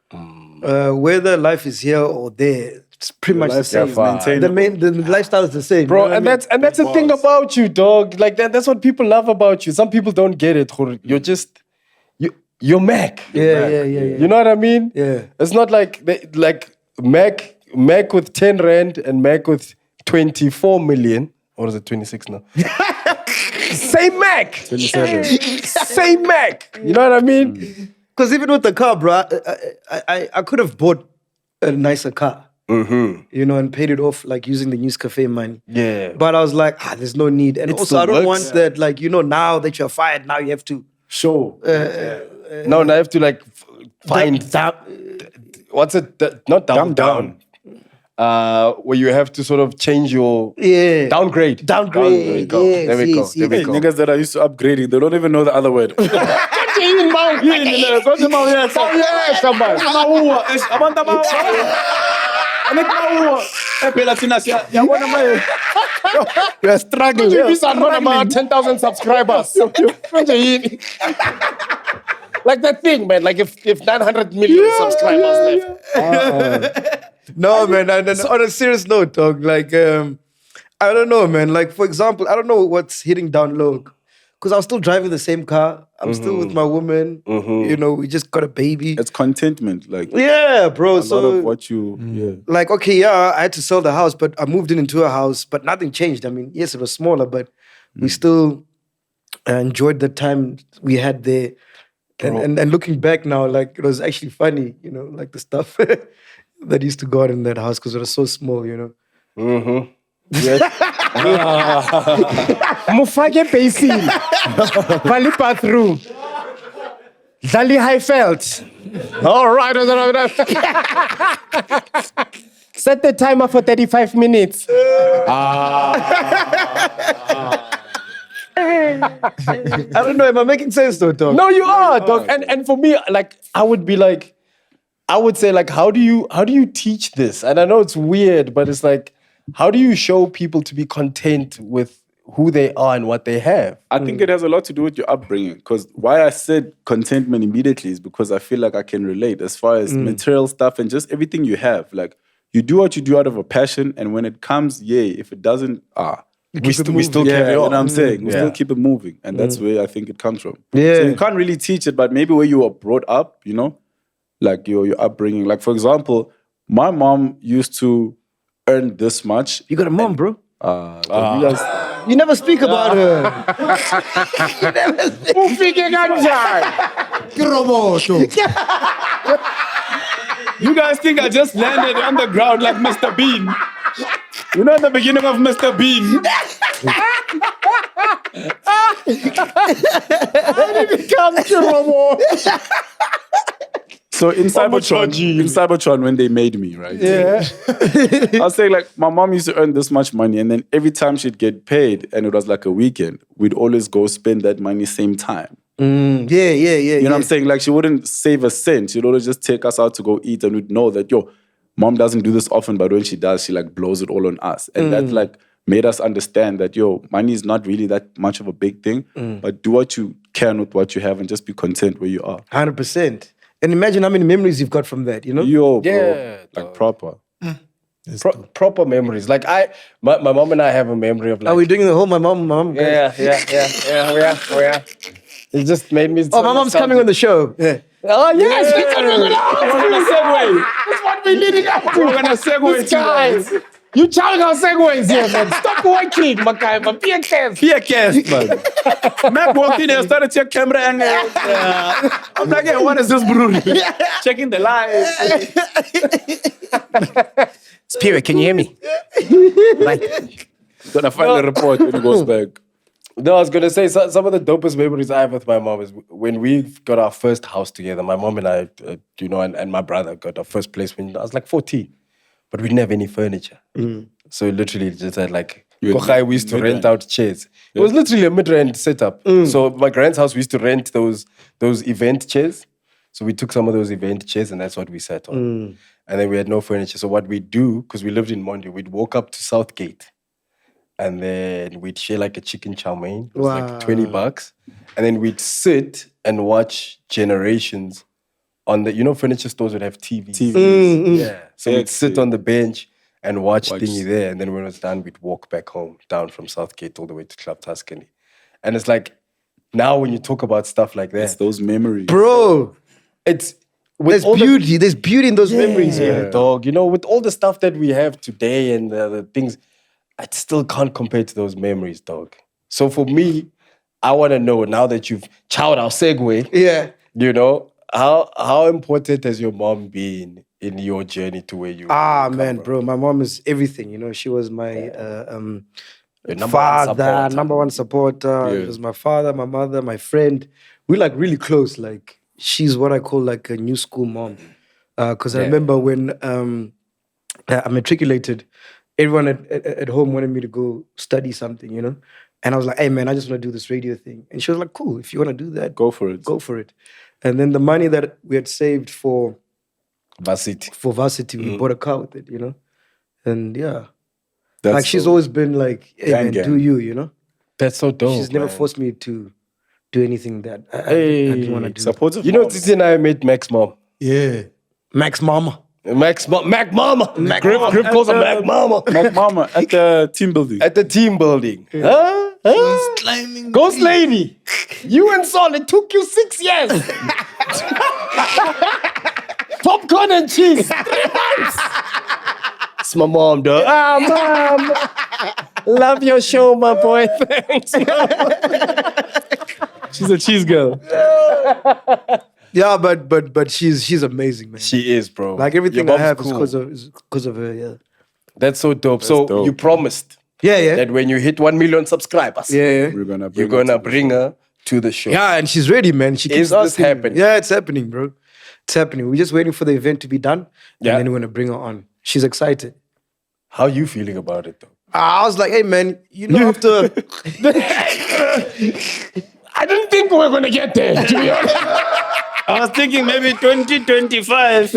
whether life is here or there, it's pretty much the same. The lifestyle is the same, bro. You know and that's the thing about you, dog. Like that's what people love about you. Some people don't get it. You're just you're Mac. Yeah. You know what I mean? Yeah. It's not like Mac with 10 rand and Mac with 24 million. Or is it 26 now? Same Mac. 27. Same Mac. You know what I mean? Because even with the car, bro, I could have bought a nicer car. You know, and paid it off like using the News Cafe money. Yeah. But I was like, there's no need. And It also, still I don't works. want that, like, you know, now that you're fired, now you have to Show. No, now I have to like find what's it? Not down. Where you have to sort of change your downgrade. Downgrade. There we go. Yes. There we go. Niggas that are used to upgrading, they don't even know the other word. You're struggling. These are not about 10,000 subscribers. Like that thing, man. Like if 900 million subscribers left. No, man. And on a serious note, dog, like, I don't know, man. Like, for example, I don't know what's hitting down low. because I was still driving the same car. I'm still with my woman. You know, we just got a baby. It's contentment, like Yeah, bro. a lot So of what you. Yeah. like, okay, yeah, I had to sell the house, but I moved into a house, but nothing changed. I mean, yes, it was smaller, but we still enjoyed the time we had there. And looking back now, like, it was actually funny, you know, like the stuff that used to go on in that house because it was so small, you know. Mufake basin. Valley bathroom. Dali high felt. All right. Set the timer for 35 minutes. I don't know, am I making sense though, dog? No, you are, dog. And for me, like, I would say, like, how do you teach this? And I know it's weird, but it's like, how do you show people to be content with who they are and what they have? I think it has a lot to do with your upbringing. Because why I said contentment immediately is because I feel like I can relate as far as material stuff and just everything you have. Like, you do what you do out of a passion, and when it comes, yay. If it doesn't, We still yeah, carry you know on. what I'm saying? We Yeah. still keep it moving. And that's where I think it comes from. Yeah. So you can't really teach it, but maybe where you were brought up, you know, like your upbringing. Like, for example, my mom used to earn this much. You got a mom, bro. You guys, You never speak about her. you guys think I just landed on the ground like Mr. Bean? You know, at the beginning of Mr. Bean. So in Cybertron, when they made me, right? Yeah. I was saying, like, my mom used to earn this much money, and then every time she'd get paid, and it was like a weekend, we'd always go spend that money same time. Yeah. You know what I'm saying? Like, she wouldn't save a cent. She'd always just take us out to go eat, and we'd know that, yo, mom doesn't do this often, but when she does, she like blows it all on us. And that like made us understand that, yo, money is not really that much of a big thing, but do what you can with what you have and just be content where you are. 100%. And imagine how many memories you've got from that, you know? Yo, bro, Yeah, like proper. Proper memories. Like my mom and I have a memory of like. Are we doing the whole my mom? Yeah. We are. It just made me. Oh, my mom's coming on the show. Yeah. Oh yes, We're gonna segue. That's what we needed. We're gonna segue This to guys. You challenge our segues here, man. Stop working, MacG. Be a cast. Be a guest, man. Mac walked in and started check camera angle. I'm like, hey, what is this, bro? Checking the live. Spirit, can you hear me? Gonna find the report when he goes back. No, I was gonna say some of the dopest memories I have with my mom is when we got our first house together. My mom and I, and my brother got our first place when I was like 14, but we didn't have any furniture. So literally just had like we used to rent out chairs. It was literally a mid-rent setup. So my grand's house, we used to rent those event chairs. So we took some of those event chairs and that's what we sat on. And then we had no furniture. So what we'd do, because we lived in Monday, we'd walk up to Southgate. And then we'd share like a chicken chow mein. It was like $20. And then we'd sit and watch Generations on the, furniture stores would have TVs. Yeah. So we'd sit on the bench and watch thingy there. And then when it was done, we'd walk back home, down from Southgate all the way to Club Tuscany. And it's like, now when you talk about stuff like that. It's those memories. Bro, It's... there's beauty. There's beauty in those memories, yeah, dog. With all the stuff that we have today and the things... I still can't compare to those memories, dog. So for me, I want to know, now that you've chowed our segue, how important has your mom been in your journey to where you are? Man, bro, my mom is everything. She was my number one supporter. It was my father, my mother, my friend. We're like really close. Like, she's what I call like a new school mom. Because I remember when I matriculated, everyone at home wanted me to go study something, And I was like, hey, man, I just want to do this radio thing. And she was like, cool, if you want to do that, go for it. Go for it. And then the money that we had saved for varsity, we bought a car with it, And yeah. That's like, she's always been like, hey, man, do you, That's so dope. She's never forced me to do anything that I didn't want to do. Supportive Titi and I met Mac's mom. Yeah. Mac's mama. Mac Mama. Griff calls her Mac Mama. Mac Mama at the team building. At the team building. Huh? She's climbing. Ghost lady, you and Saul, it took you 6 years. Popcorn and cheese. 3 months. It's my mom, dog. Mom. Love your show, my boy. Thanks. She's a cheese girl. Yeah, but she's amazing, man. She is, bro. Like everything Your I have mom's is because of her. Yeah. That's so dope. So dope. you promised Yeah. that when you hit 1 million subscribers, Yeah. We're gonna you're gonna bring her to the show. Yeah, and she's ready, man. She keeps Is this asking me. happening? Yeah, it's happening, bro. It's happening. We're just waiting for the event to be done, Yeah. and then we're gonna bring her on. She's excited. How are you feeling about it, though? I was like, hey, man, you know, after I didn't think we were gonna get there, to be honest. I was thinking maybe 2025.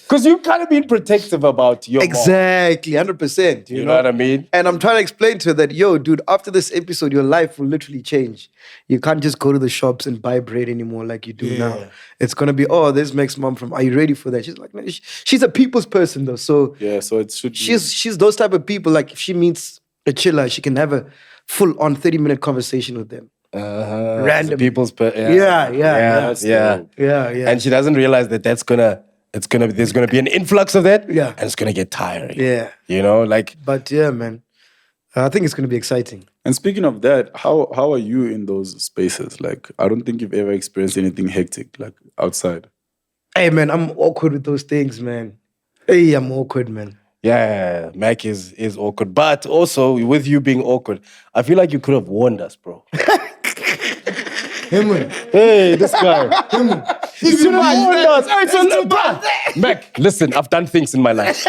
Because you've kind of been protective about your mom. exactly 100%. You know what I mean? And I'm trying to explain to her that, yo, dude, after this episode, your life will literally change. You can't just go to the shops and buy bread anymore like you do now. It's gonna be, oh, this makes mom from. Are you ready for that? She's like, no, she's a people's person though, so Yeah, so it should be. she's those type of people. Like if she meets a chiller, she can have a full-on 30-minute conversation with them. Random People's. Yeah. That's dope. Yeah. And she doesn't realize that there's gonna be an influx of that. Yeah. And it's gonna get tiring. Yeah. You know, like But yeah, man, I think it's gonna be exciting. And speaking of that, how are you in those spaces? Like, I don't think you've ever experienced anything hectic, like outside. Hey, man, I'm awkward with those things, man. Hey, I'm awkward, man. yeah, Mac is awkward. But also with you being awkward, I feel like you could have warned us, bro. Hey, this guy. You should have warned us. Mac, listen, I've done things in my life.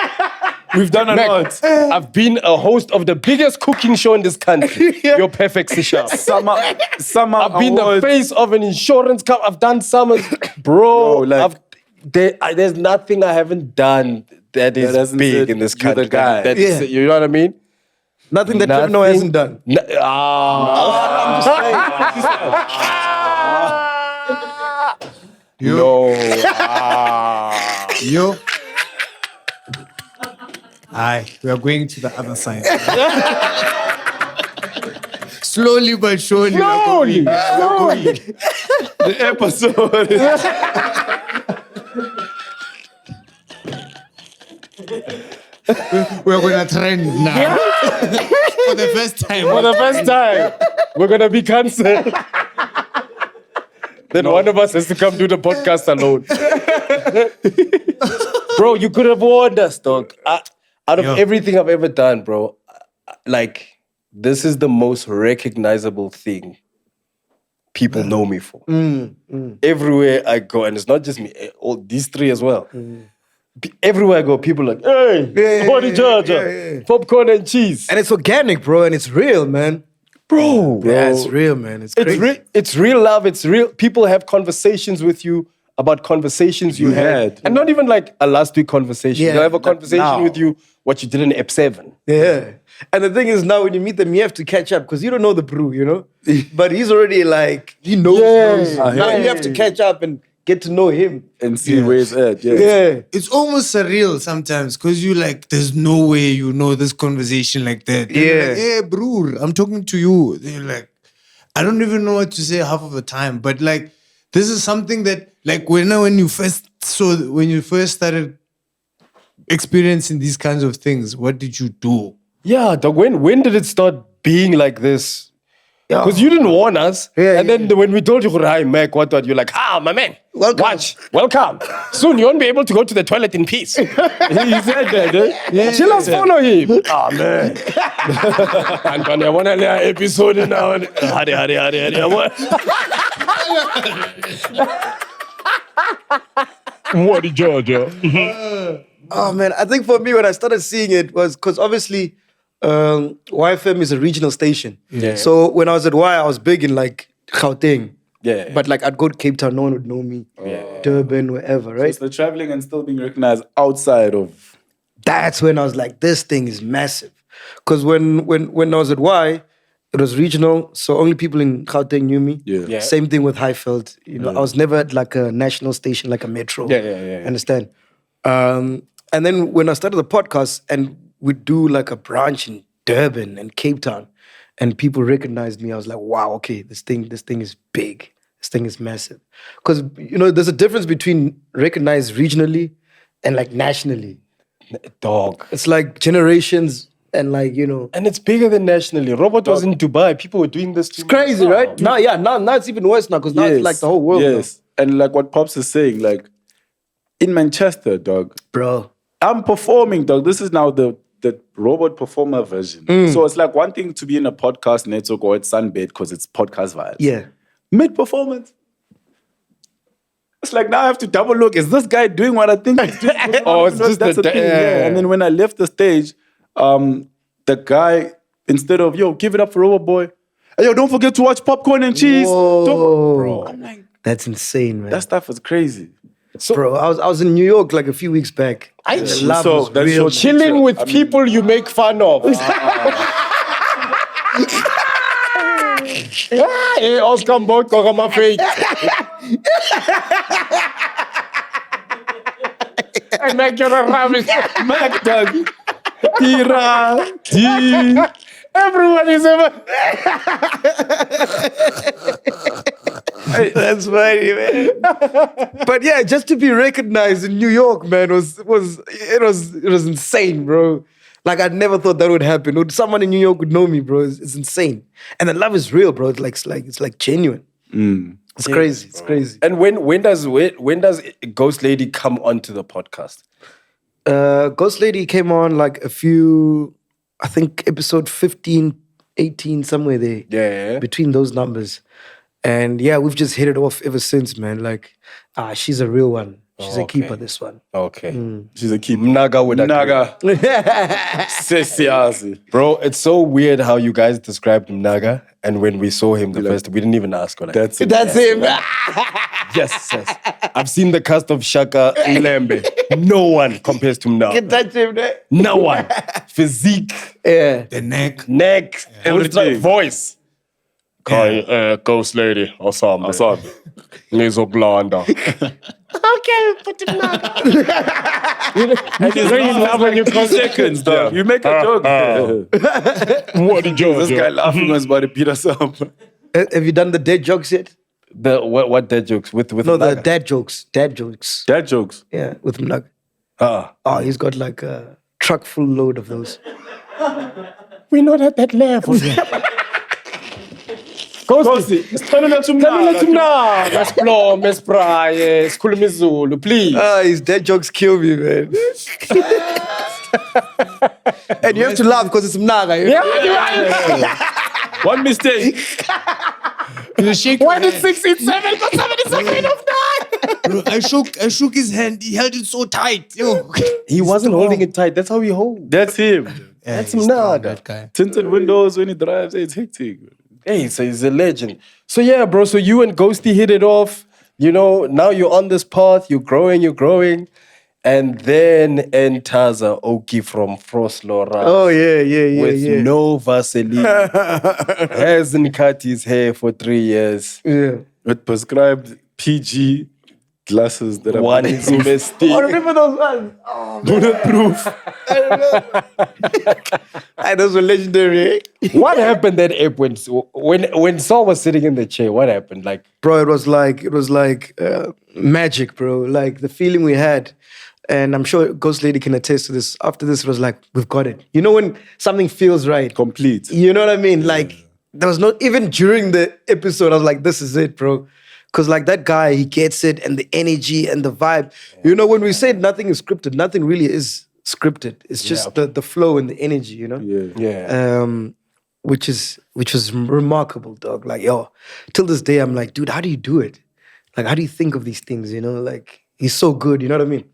We've done a Mac, lot. I've been a host of the biggest cooking show in this country. You're perfect, Sisha. Summer I've been the awards. face of an insurance company. I've done summers. Bro, there's nothing I haven't done that is hasn't big said in this you're the country. guy. Yeah. You know what I mean? Nothing that Trevor hasn't done. Yo. Aye, we are going to the other side. Slowly but surely. Slowly. The episode. We're going to trend now. For the first time. For the first time, we're going to be cancelled. Then one of us has to come do the podcast alone. Bro, you could have warned us, dog. Out of everything I've ever done, bro, like, this is the most recognizable thing people know me for. Everywhere I go, and it's not just me, all these three as well. Everywhere I go, people are like, hey, body charger, popcorn and cheese. And it's organic, bro, and it's real, man. Bro. Yeah, it's real, man. It's crazy. It's real love. It's real. People have conversations with you about conversations you had. And not even like a last week conversation. Yeah, They'll have a conversation now. with you, what you did in Ep 7. Yeah. And the thing is, now when you meet them, you have to catch up because you don't know the brew, you know? But he's already like, he knows. Now you have to catch up and get to know him. And see where it's at. Yeah. Yeah. It's almost surreal sometimes because you like, there's no way you know this conversation like that. You're like, hey, bro, I'm talking to you. They're like, I don't even know what to say half of the time. But like, this is something that, like, when you first started experiencing these kinds of things, what did you do? Yeah, dog, when did it start being like this? Because you didn't warn us. And then when we told you, hi, Mac, what, you're like, my man, welcome. Soon you won't be able to go to the toilet in peace. He said that, eh? Chill us, follow him. Man. And I want to episode now. What did Georgia? Oh, man. I think for me, when I started seeing it was because obviously YFM is a regional station. Yeah. So when I was at Y, I was big in like Gauteng. Yeah. But like I'd go to Cape Town, no one would know me. Durban, wherever, right? It's the traveling and still being recognized outside of. That's when I was like, this thing is massive. Because when I was at Y, it was regional, so only people in Gauteng knew me. Yeah. Same thing with Highveld. You know, I was never at like a national station, like a metro. Yeah. Understand? And then when I started the podcast and we'd do like a branch in Durban and Cape Town, and people recognized me, I was like, wow, okay, this thing is big. This thing is massive. Because, there's a difference between recognized regionally and like nationally. Dog. It's like generations and like, And it's bigger than nationally. Robert was in Dubai. People were doing this. It's crazy, right? Now it's even worse now because now it's like the whole world. Yes. And like what Pops is saying, like in Manchester, dog. Bro. I'm performing, dog. This is now the robot performer version. So it's like one thing to be in a podcast network or at SUNBET because it's podcast vibes. Yeah. Mid-performance. It's like now I have to double look. Is this guy doing what I think he's doing? It's just that's the thing. Yeah. And then when I left the stage, the guy, instead of, give it up for Robot Boy. Hey, yo, don't forget to watch Popcorn and Cheese. Bro, I'm like, that's insane, man. that stuff is crazy. Bro, I was in New York like a few weeks back. And the love was that's real. your Chilling with people you make fun of. Hey, Oscar Mboko, my face. I make you a rabbit. Mac, dog. Tira. Everyone is ever. That's funny, man. But yeah, just to be recognized in New York, man, was insane, bro. Like I never thought that would happen. Someone in New York would know me, bro. It's insane. And the love is real, bro. It's like genuine. It's crazy. It's crazy. And when does Ghost Lady come onto the podcast? Ghost Lady came on like a few, I think episode 15, 18, somewhere there. Yeah. Between those numbers. And yeah, we've just hit it off ever since, man. Like, she's a real one. She's a keeper, this one. Okay. She's a keeper. Naga with Naga. Sesiazi. Bro, it's so weird how you guys described him Naga, and when we saw him the first, we didn't even ask. Like, That's it. That's him. yes. I've seen the cast of Shaka Lembe. No one compares to him now. That's him there. No one. Physique. Yeah. The neck. Everything. Voice. Ghost Lady. Awesome. Nizoglanda. Okay, put him down. And it's really laugh when you 2 seconds, dog. You make a joke. What did you This guy laughing was about to beat us up. Have you done the dead jokes yet? What dead jokes? With No, the Naga? dad jokes. Dad jokes. Dad jokes. Yeah, with Mnag. Ah. Oh, he's got like a truck full load of those. We're not at that level. Ghosty, please. His dad jokes kill me, man. And you have to laugh because it's Mnaga. One mistake. Why did 6 eat 7? Because 7 is afraid of that. Bro, I shook his hand. He held it so tight. Yo. He wasn't holding it tight. That's how he holds. That's him. That's Mnaga. That guy. Tinted windows when he drives. It's hectic. Hey, so he's a legend. So yeah, bro. So you and Ghosty hit it off. Now you're on this path. You're growing. And then enters Oki from Frost Laura. Oh, yeah. With no Vaseline. Hasn't cut his hair for 3 years. Yeah. With prescribed PG glasses that are One is mistake. Oh, remember those ones? Oh, bulletproof. those were legendary. What happened that app when Saul was sitting in the chair? What happened? Like, Bro, it was like magic, bro. Like the feeling we had. And I'm sure Ghost Lady can attest to this. After this, it was like, we've got it. You know when something feels right? Complete. You know what I mean? Like, there was no, even during the episode, I was like, this is it, bro. Because like that guy, he gets it, and the energy and the vibe. You know, when we said nothing is scripted, nothing really is scripted. It's just the flow and the energy, you know? yeah. Which was remarkable, dog. Like, yo, till this day, I'm like, dude, how do you do it? Like, how do you think of these things, you know? Like, he's so good, you know what I mean?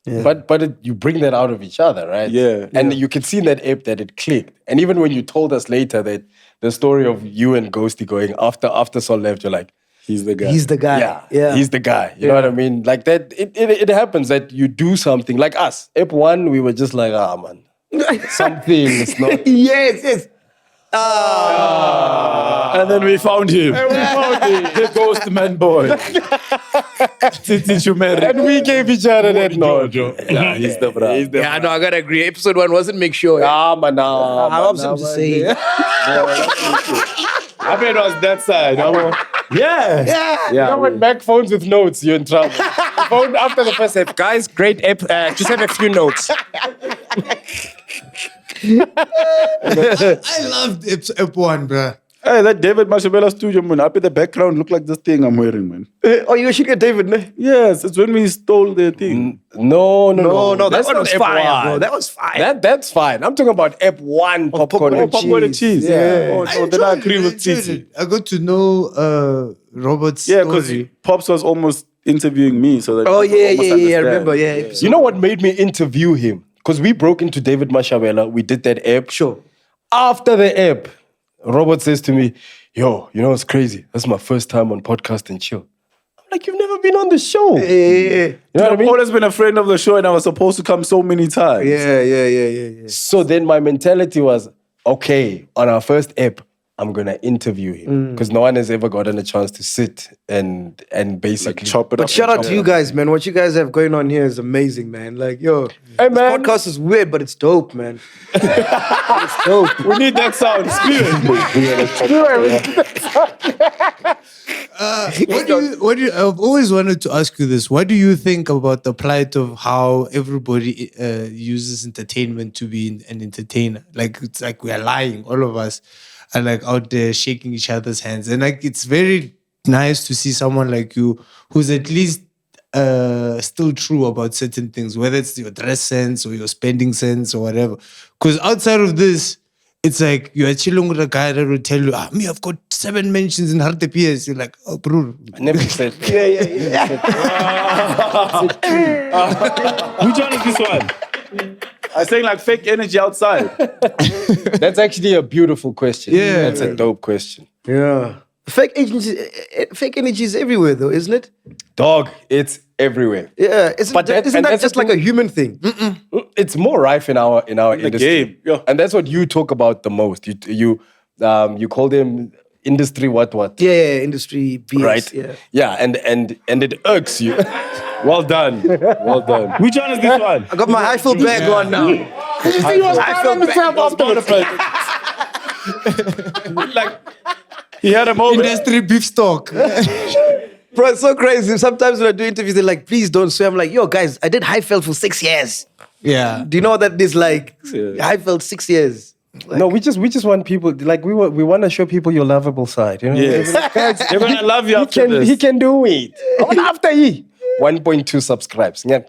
Yeah. But you bring that out of each other, right? Yeah. And you can see in that app that it clicked. And even when you told us later that the story of you and Ghosty going after Saul left, you're like, he's the guy. He's the guy. Yeah. He's the guy. You know what I mean? Like that, it happens that you do something. Like us, App 1, we were just like, man, something is not. Yes. And then we found him. The Ghost Man boy. And we gave each other that nod. Yeah, he's the bra. Yeah, no, I gotta agree. Episode 1 wasn't make sure. Ah, man, I'm supposed to say. I bet it was that side. Yeah. You know when Mac phones with notes, you're in trouble. Phone after the first ep. Guys, great ep. Just have a few notes. I loved ep 1, bruh. Hey, that David Mashabela studio, man. Up in the background, look like this thing I'm wearing, man. Oh, you should get David, ne? Yes, it's when we stole the thing. No. That That's one not was ep fire, one. bro. That was fire. That's fine. I'm talking about ep 1 popcorn and Popcorn and cheese. cheese. Yeah. Oh, then I agree with enjoyed Titi. it. I got to know Robert's Yeah, because story. Pops was almost interviewing me, so that Oh, people yeah, almost I understand. remember, yeah. You know what made me interview him? Because we broke into David Mashabela. We did that ep. Sure. After the ep, Robert says to me, yo, you know what's crazy? That's my first time on Podcast and Chill. I'm like, you've never been on the show. Yeah. You know what I I've mean? always been a friend of the show, and I was supposed to come so many times. Yeah. So then my mentality was, okay, on our first ep, I'm going to interview him. Because no one has ever gotten a chance to sit and basically Chop it But up. shout and out chop to you it up. guys, man. What you guys have going on here is amazing, man. Like, yo, Hey, this man. podcast is weird, but it's dope, man. It's dope. We need that sound. What do you, I've always wanted to ask you this. What do you think about the plight of how everybody uses entertainment to be an entertainer? Like, it's like we are lying, all of us are like out there shaking each other's hands. And like, it's very nice to see someone like you who's at least still true about certain things, whether it's your dress sense or your spending sense or whatever. Because outside of this, it's like you are chilling with a guy that will tell you, me, I've got 7 mentions in Harte PS. You're like, oh, bro. I never said that. Which one is this one? I saying like fake energy outside. That's actually a beautiful question. Yeah. That's a dope question. Yeah. Fake energy is everywhere, though, isn't it? Dog, it's everywhere. Yeah. Isn't But that- that and that's just the like a thing- human thing? It's more rife in our industry. game, yeah. And that's what you talk about the most. You call them industry what? Yeah, industry BS. Right? Yeah. and it irks you. Well done. Well done. Which one is this one? I got my Eiffel bag on now. Like, he had a moment. Industry beef stock. Bro, it's so crazy. Sometimes when I do interviews, they're like, please don't swear. I'm like, yo, guys, I did Highfeld for 6 years. Yeah. Do you know what that is like? Highfeld 6 years. Like, No, we just want people like we want to show people your lovable side. You know? Yes. They're gonna love you after this. He can do it. After he 1.2 subscribes. I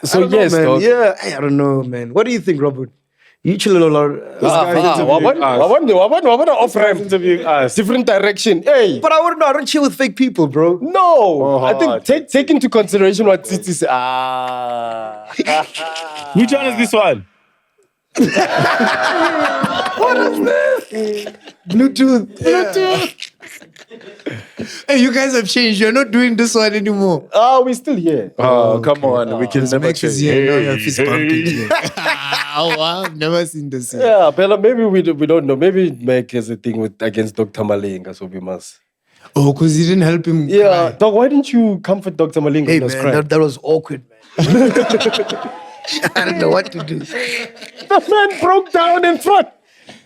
So don't know, yes, man. dog. Yeah, I don't know, man. What do you think, Robert? You chill a lot. I want to offer him interviewing us. different direction. Hey, But I wouldn't know. I don't chill with fake people, bro. no. I hard. think take into consideration what Titi said. Which one is this one? Bluetooth. Hey, you guys have changed. You're not doing this one anymore. We're still here. Oh, come on. We can never Max is change. here. Now you're fist bumping. Oh, wow. I've never seen this. Yeah, Bella, maybe we don't know. Maybe Mac has a thing against Dr. Malinga, so we must. Oh, because you didn't help him. Yeah, cry. dog, why didn't you comfort Dr. Malinga? Hey, when he was man, crying? that was awkward, man. I don't know what to do. The man broke down in front.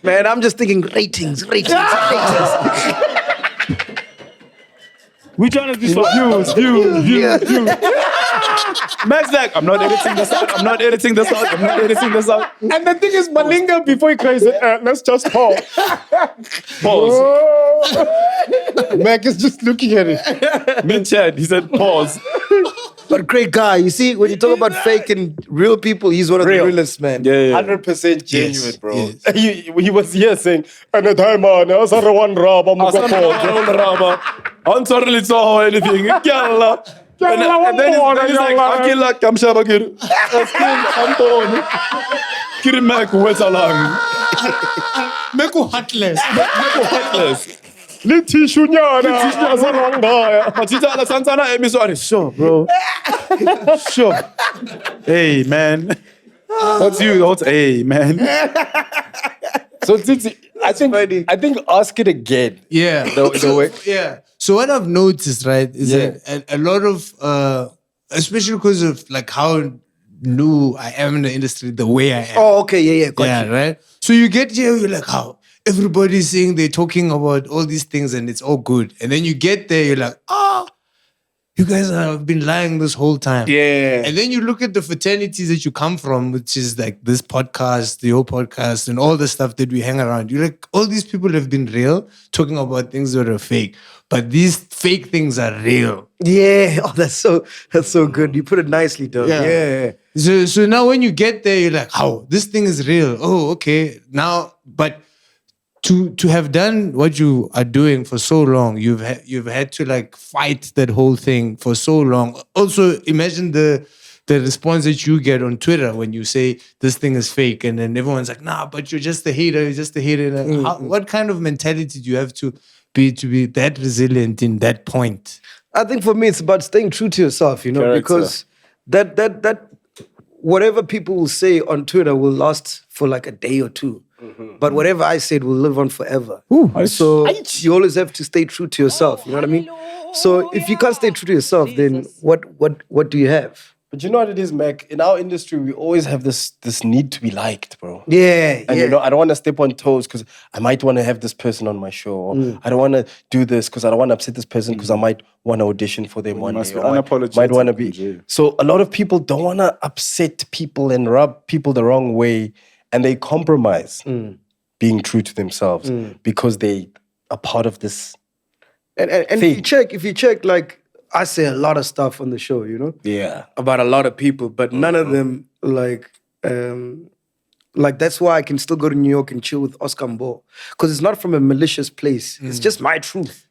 Man, I'm just thinking ratings. Which one is this one? Views. Max like, I'm not editing this out. I'm not editing this out. And the thing is, Malinga, before he cries, let's just pause. Pause. Mac is just looking at it. Mid-chat, he said pause. But great guy. You see, when you talk about fake and real people, he's one of Real. the realest, man. Yeah. 100% genuine, bro. yes. He was here saying, and a time on, I was a one rob, I'm a I'm sorry, it's all anything. Yalla. And then he's like, Akila, Kamshabakir. I'm born. Kirimak, what's along? Make you heartless. Sure, bro. Sure. Hey, man. That's you. That's, hey, man. So Titi, I think ask it again. Yeah. The way. Yeah. So what I've noticed, right, is that a lot of, especially because of like how new I am in the industry, the way I am. Oh, okay, yeah, got you. Right? So you get here, you're like, how? Everybody's saying they're talking about all these things and it's all good. And then you get there, you're like, you guys have been lying this whole time. Yeah. And then you look at the fraternities that you come from, which is like this podcast, your podcast, and all the stuff that we hang around. You're like, all these people have been real, talking about things that are fake. But these fake things are real. Yeah. Oh, that's so good. You put it nicely, though. Yeah. So now when you get there, you're like, oh, this thing is real. Oh, okay. Now, but to have done what you are doing for so long, you've had to like fight that whole thing for so long. Also, imagine the response that you get on Twitter when you say this thing is fake, and then everyone's like, nah, but you're just a hater. You're just a hater. What kind of mentality do you have to be that resilient in that point? I think for me, it's about staying true to yourself, you know, Character. because that whatever people will say on Twitter will last for like a day or two. But whatever I said will live on forever. So you always have to stay true to yourself. You know what I mean? So if you can't stay true to yourself, then what do you have? But you know what it is, Mac? In our industry, we always have this need to be liked, bro. Yeah, And you know, I don't want to step on toes because I might want to have this person on my show. Or I don't want to do this because I don't want to upset this person because I might want to audition for them one must day. be Or unapologetic, might want to be. MacG. So a lot of people don't want to upset people and rub people the wrong way. And they compromise being true to themselves because they are part of this. And if you check, like, I say a lot of stuff on the show, you know? Yeah. About a lot of people, but none of them, like that's why I can still go to New York and chill with Oscar Mbo. Because it's not from a malicious place. It's just my truth.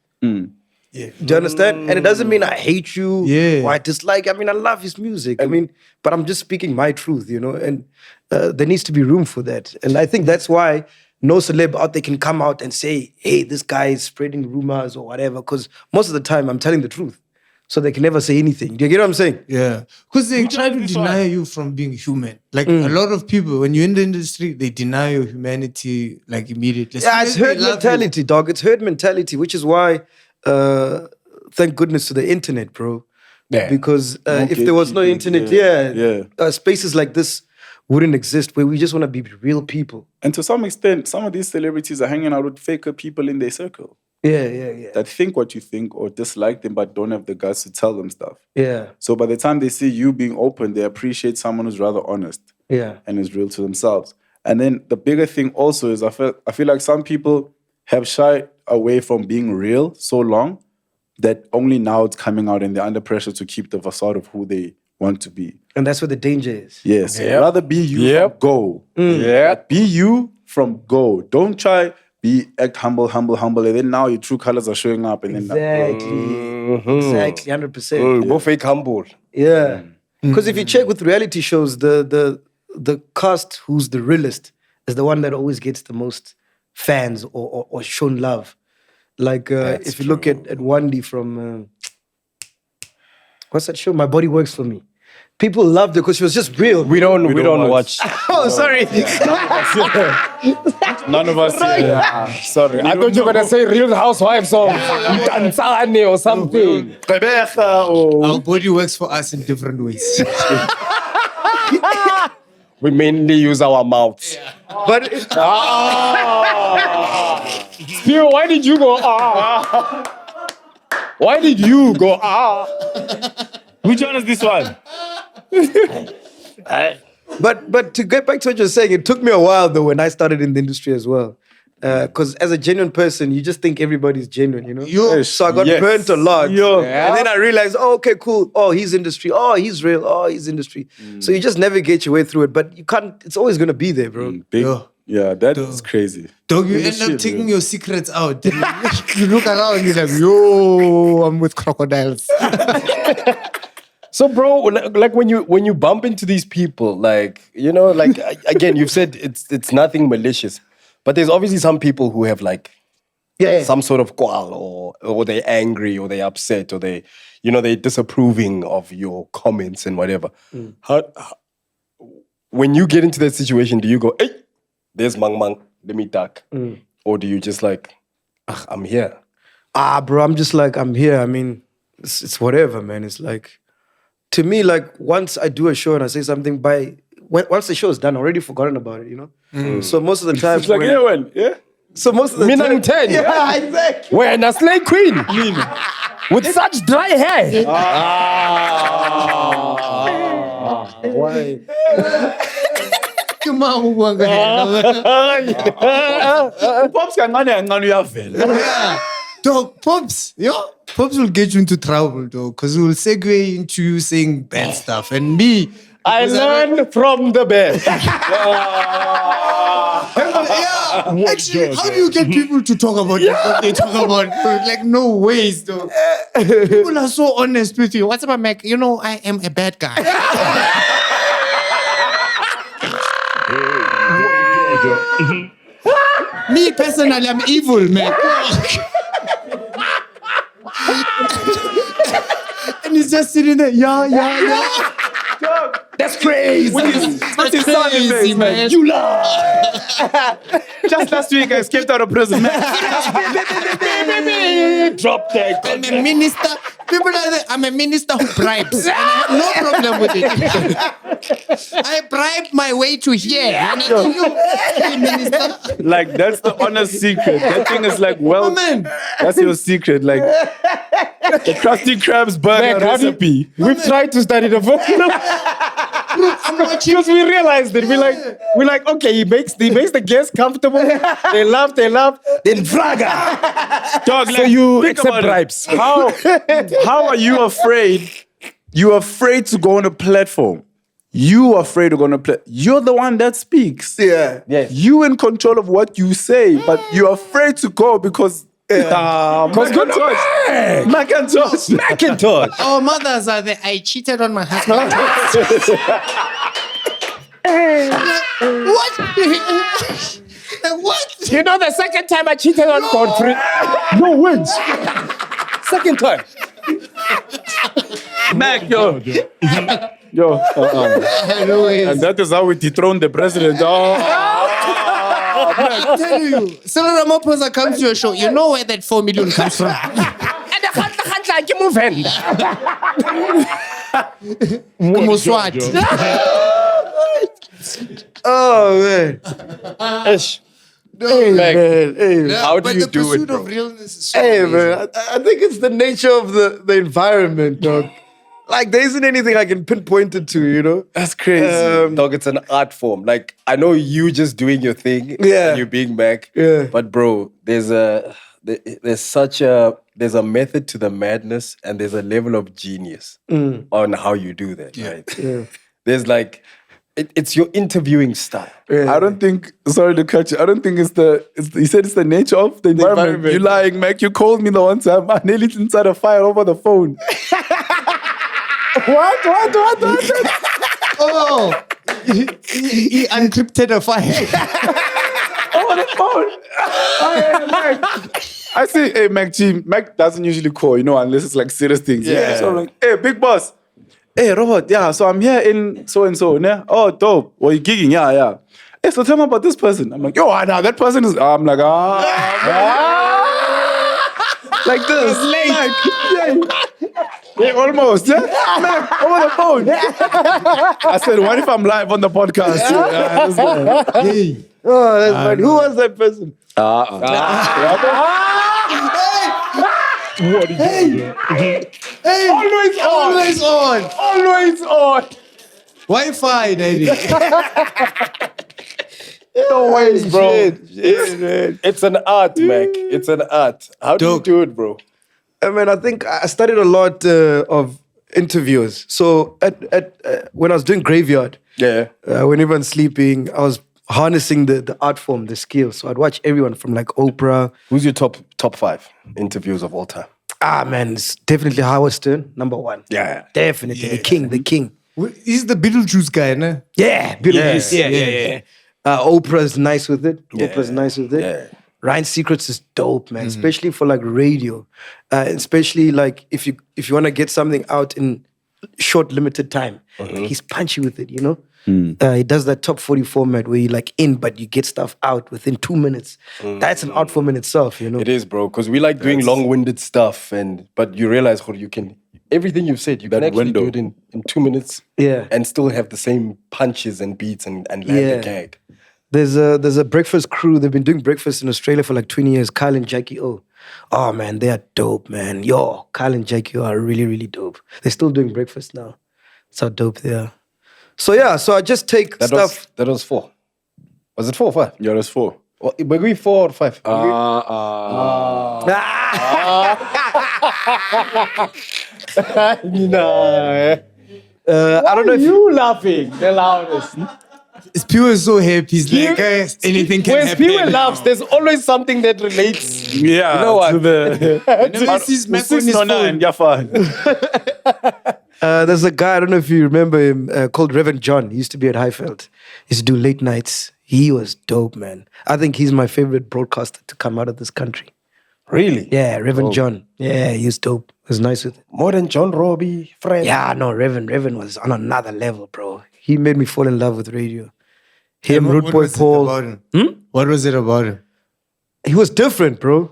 Yeah. Do you understand? And it doesn't mean I hate you or I dislike. I mean, I love his music. But I'm just speaking my truth, you know? And there needs to be room for that. And I think that's why no celeb out there can come out and say, hey, this guy is spreading rumors or whatever. Because most of the time, I'm telling the truth. So they can never say anything. Do you get what I'm saying? Yeah. Because they try to deny you from being human. Like a lot of people, when you're in the industry, they deny your humanity like immediately. Yeah, it's herd mentality, dog. It's herd mentality, which is why, thank goodness to the internet, bro. Yeah. Because if there was no internet, spaces like this wouldn't exist where we just want to be real people. And to some extent, some of these celebrities are hanging out with faker people in their circle. Yeah. That think what you think or dislike them but don't have the guts to tell them stuff. Yeah. So by the time they see you being open, they appreciate someone who's rather honest and is real to themselves. And then the bigger thing also is I feel like some people have shied away from being real so long that only now it's coming out and they're under pressure to keep the facade of who they want to be. And that's where the danger is. Yes. Rather be you from go. Be you from go. Don't try act humble, and then now your true colors are showing up. And then Exactly, 100%. Go fake humble. Yeah. Because if you check with reality shows, the cast who's the realest is the one that always gets the most fans or shown love. Like if you look at Wandy from what's that show? My Body Works For Me. People loved her because she was just real. We don't watch. Oh, sorry. none of us. Sorry. I thought you were going to say Real Housewives or Tanzania or something. Our body works for us in different ways. We mainly use our mouths. But Spear, why did you go Why did you go Which one is this one? But to get back to what you're saying, it took me a while though when I started in the industry as well. Because as a genuine person, you just think everybody's genuine, you know? So I got burnt a lot. And then I realized, oh, okay, cool. Oh, he's industry. Oh, he's real. Oh, he's industry. So you just navigate your way through it. But you can't, it's always going to be there, bro. Yeah, that is crazy. Dog, you end up taking your secrets out. You look around, you're like, yo, I'm with crocodiles. So, bro, like when you bump into these people, like, you know, like, again, you've said it's nothing malicious. But there's obviously some people who have like some sort of quarrel or they're angry or they're upset or they're disapproving of your comments and whatever. How, when you get into that situation, do you go, hey, there's Mang, let me talk? Or do you just like, I'm here? Bro, I'm just like, I'm here. I mean, it's whatever, man. It's like, to me, like, once I do a show and I say something, once the show is done, I already forgotten about it, you know? So most of the time... It's like, yeah. So most of the Mina time... Ngithenye. Yeah, exactly. When a slay queen. With such dry hair. Why? Come on, Pops kancane uyavela. Dog, Pops, Pops will get you into trouble, dog, because he will segue into you saying bad stuff. And me, I learned from the best. Actually, how do you get people to talk about what they talk about? Like, no ways, though. People are so honest with you. What's up, Mac? You know, I am a bad guy. Me, personally, I'm evil, man. And he's just sitting there, yeah. That's crazy. That's crazy, man. You lie. Just last week, I escaped out of prison. Drop that. I'm a minister. People are there, I'm a minister who bribes. And I have no problem with it. I bribe my way to here. And you, minister. Like, that's the honest secret. That thing is like, Oh, man. that's your secret. Like, the Krusty Krab's burger recipe. We've tried to study the book. I'm watching. Because we realized that we're like, okay, he makes the guests comfortable. They laugh, then Fraga. Dog, So like, you think accept about it. bribes. How are you afraid? You're afraid to go on a platform. You are afraid to go on a platform. You're the one that speaks. Yeah. Yes. You in control of what you say, but you're afraid to go because Macintosh. Our mothers are there. I cheated on my husband. What? What? You know, the second time I cheated on Godfrey. No wins. Second time. Mac, yo. And that is how we dethrone the president. I'm telling you. Cyril Ramaphosa comes to your show. You know where that 4 million comes from. And the Khandla ke movenda. Muswati. Oh, man. Hey, man. Hey. How do you the do it, pursuit bro? of realness is so Hey, amazing. man, I think it's the nature of the environment, dog. Like, there isn't anything I can pinpoint it to, you know? That's crazy. Dog, it's an art form. Like, I know you just doing your thing. Yeah. And you being back. Yeah. But bro, there's a method to the madness, and there's a level of genius on how you do that. Right? Yeah. There's like, it's your interviewing style. I don't think, sorry to cut you, I don't think you said it's the nature of the environment. You're lying, Mac. You called me the one time. I nearly inside a fire over the phone. What? Oh, he encrypted a file. Over the phone. I say, hey, MacG. Mac doesn't usually call, you know, unless it's like serious things. Yeah. So I'm like, hey, big boss. Hey, Robert, yeah, so I'm here in so-and-so. Yeah? Oh, dope. Well, you're gigging, yeah. Hey, so tell me about this person. I'm like, yo, nah, that person is... I'm like, like this. Like, yeah, almost. Yeah, man, over the phone. I said, what if I'm live on the podcast? This guy. Hey. Oh, that's funny. Who was that person? What did you do? Hey. Always on. Always on. Wi-Fi, daddy. No ways, bro. Shit. It's an art, Mac. It's an art. How do you do it, bro? I mean, I think I studied a lot of interviews. So when I was doing graveyard, when everyone's sleeping, I was harnessing the art form, the skill. So I'd watch everyone from like Oprah. Who's your top 5 interviews of all time? Man, it's definitely Howard Stern, number 1. Yeah. Definitely. The king. He's the Beetlejuice guy, no? Yeah, Beetlejuice. Yeah. Oprah's nice with it. Yeah. Ryan Secrets is dope, man. Especially for like radio. Especially like if you want to get something out in short, limited time. He's punchy with it, you know? He does that top 40 format where you like in, but you get stuff out within 2 minutes. That's an art form in itself, you know? It is, bro, because we like doing long-winded stuff, but you realize how you can, everything you've said, you can actually do it in 2 minutes and still have the same punches and beats and land the gag. There's a breakfast crew. They've been doing breakfast in Australia for like 20 years. Kyle and Jackie O. Oh, man, they are dope, man. Yo, Kyle and Jackie O are really, really dope. They're still doing breakfast now. That's how dope they are. So yeah, so I just take stuff. That was 4. Was it 4 or 5? Yeah, that's 4. Were we 4 or 5? No. I don't know if you laughing the loudest. Spew is so happy. He's like, guys, anything can when happen. Spew laughs, there's always something that relates. Yeah, You know what? to the Whenever he sees Mac on his phone, yeah, fine. there's a guy, I don't know if you remember him, called Reverend John. He used to be at Highfield. He used to do late nights. He was dope, man. I think he's my favorite broadcaster to come out of this country. Really? Yeah, Reverend John. Yeah, he was dope. He was nice with it. More than John Robbie, friend. Yeah, no, Reverend was on another level, bro. He made me fall in love with radio. Him, What Root Boy was it Paul. about him? What was it about him? He was different, bro.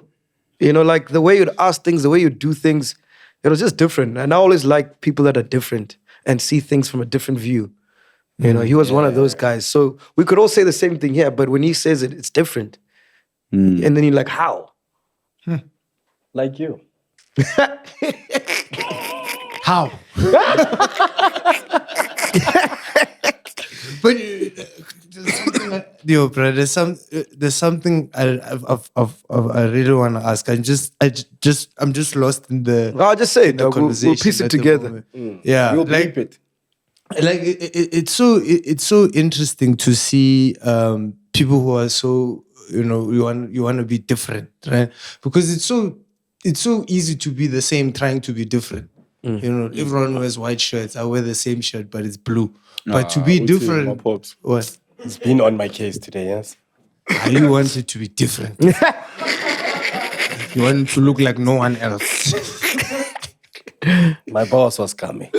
You know, like the way you'd ask things, the way you do things, it was just different. And I always like people that are different and see things from a different view. You know, he was one of those guys. So we could all say the same thing here, but when he says it, it's different. And then you're like, how? Like you. How? But yo, bro, there's something I really want to ask. I'm just lost in the. I'll just say it. the We'll piece it at the together. moment. Yeah, You'll like bleep it. like it's so interesting to see people who are so, you know, you want to be different, right? Because it's so easy to be the same trying to be different. You know, everyone wears white shirts. I wear the same shirt, but it's blue. But to be different, what? It's been on my case today, yes? You want it to be different. You want it to look like no one else. My boss was coming.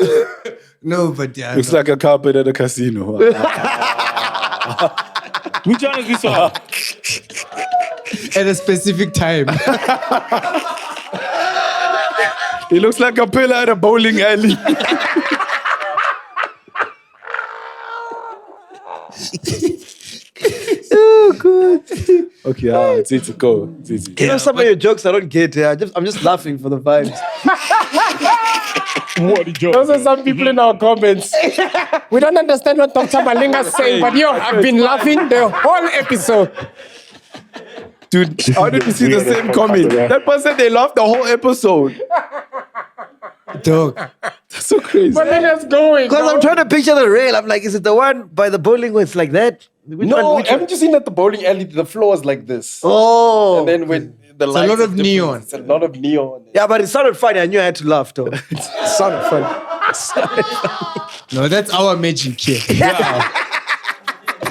No, but yeah. Looks like a carpet at a casino. Which one is this one? at a specific time. He looks like a pillar at a bowling alley. Oh, good. Okay, it's easy. Go. It's easy. You know, some of your jokes I don't get. I'm just laughing for the vibes. Those are some people in our comments. We don't understand what Dr. Malinga's saying, but yo, I've been laughing the whole episode. Dude, how did you see the same comment? That person, they laughed the whole episode. Dog. That's so crazy. Malinga's going. Because I'm trying to picture the rail. I'm like, is it the one by the bowling where it's like that? Which one? Haven't you seen at the bowling alley, the floor is like this? Oh. And then when the It's a lights lot are of different, neon. It's a lot of neon. Yeah, but it sounded funny. I knew I had to laugh, though. It sounded funny. No, that's our magic here.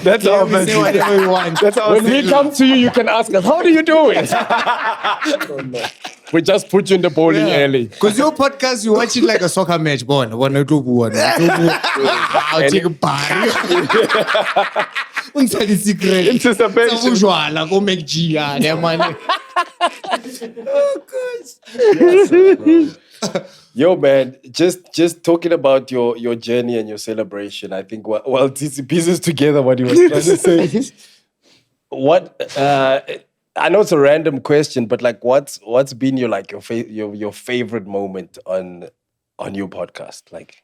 That's our We say whatever we want. That's our When we come to you, you can ask us, how do you do it? We just put you in the bowling alley. Because your podcast, you watch it like a soccer match. I'll take a party. It's secret. Anticipation. Go MacG, yeah, man. Yo, man, just talking about your journey and your celebration, I think while Tisi pieces together what he was trying to say. I know it's a random question, but like what's been your your favorite moment on your podcast? Like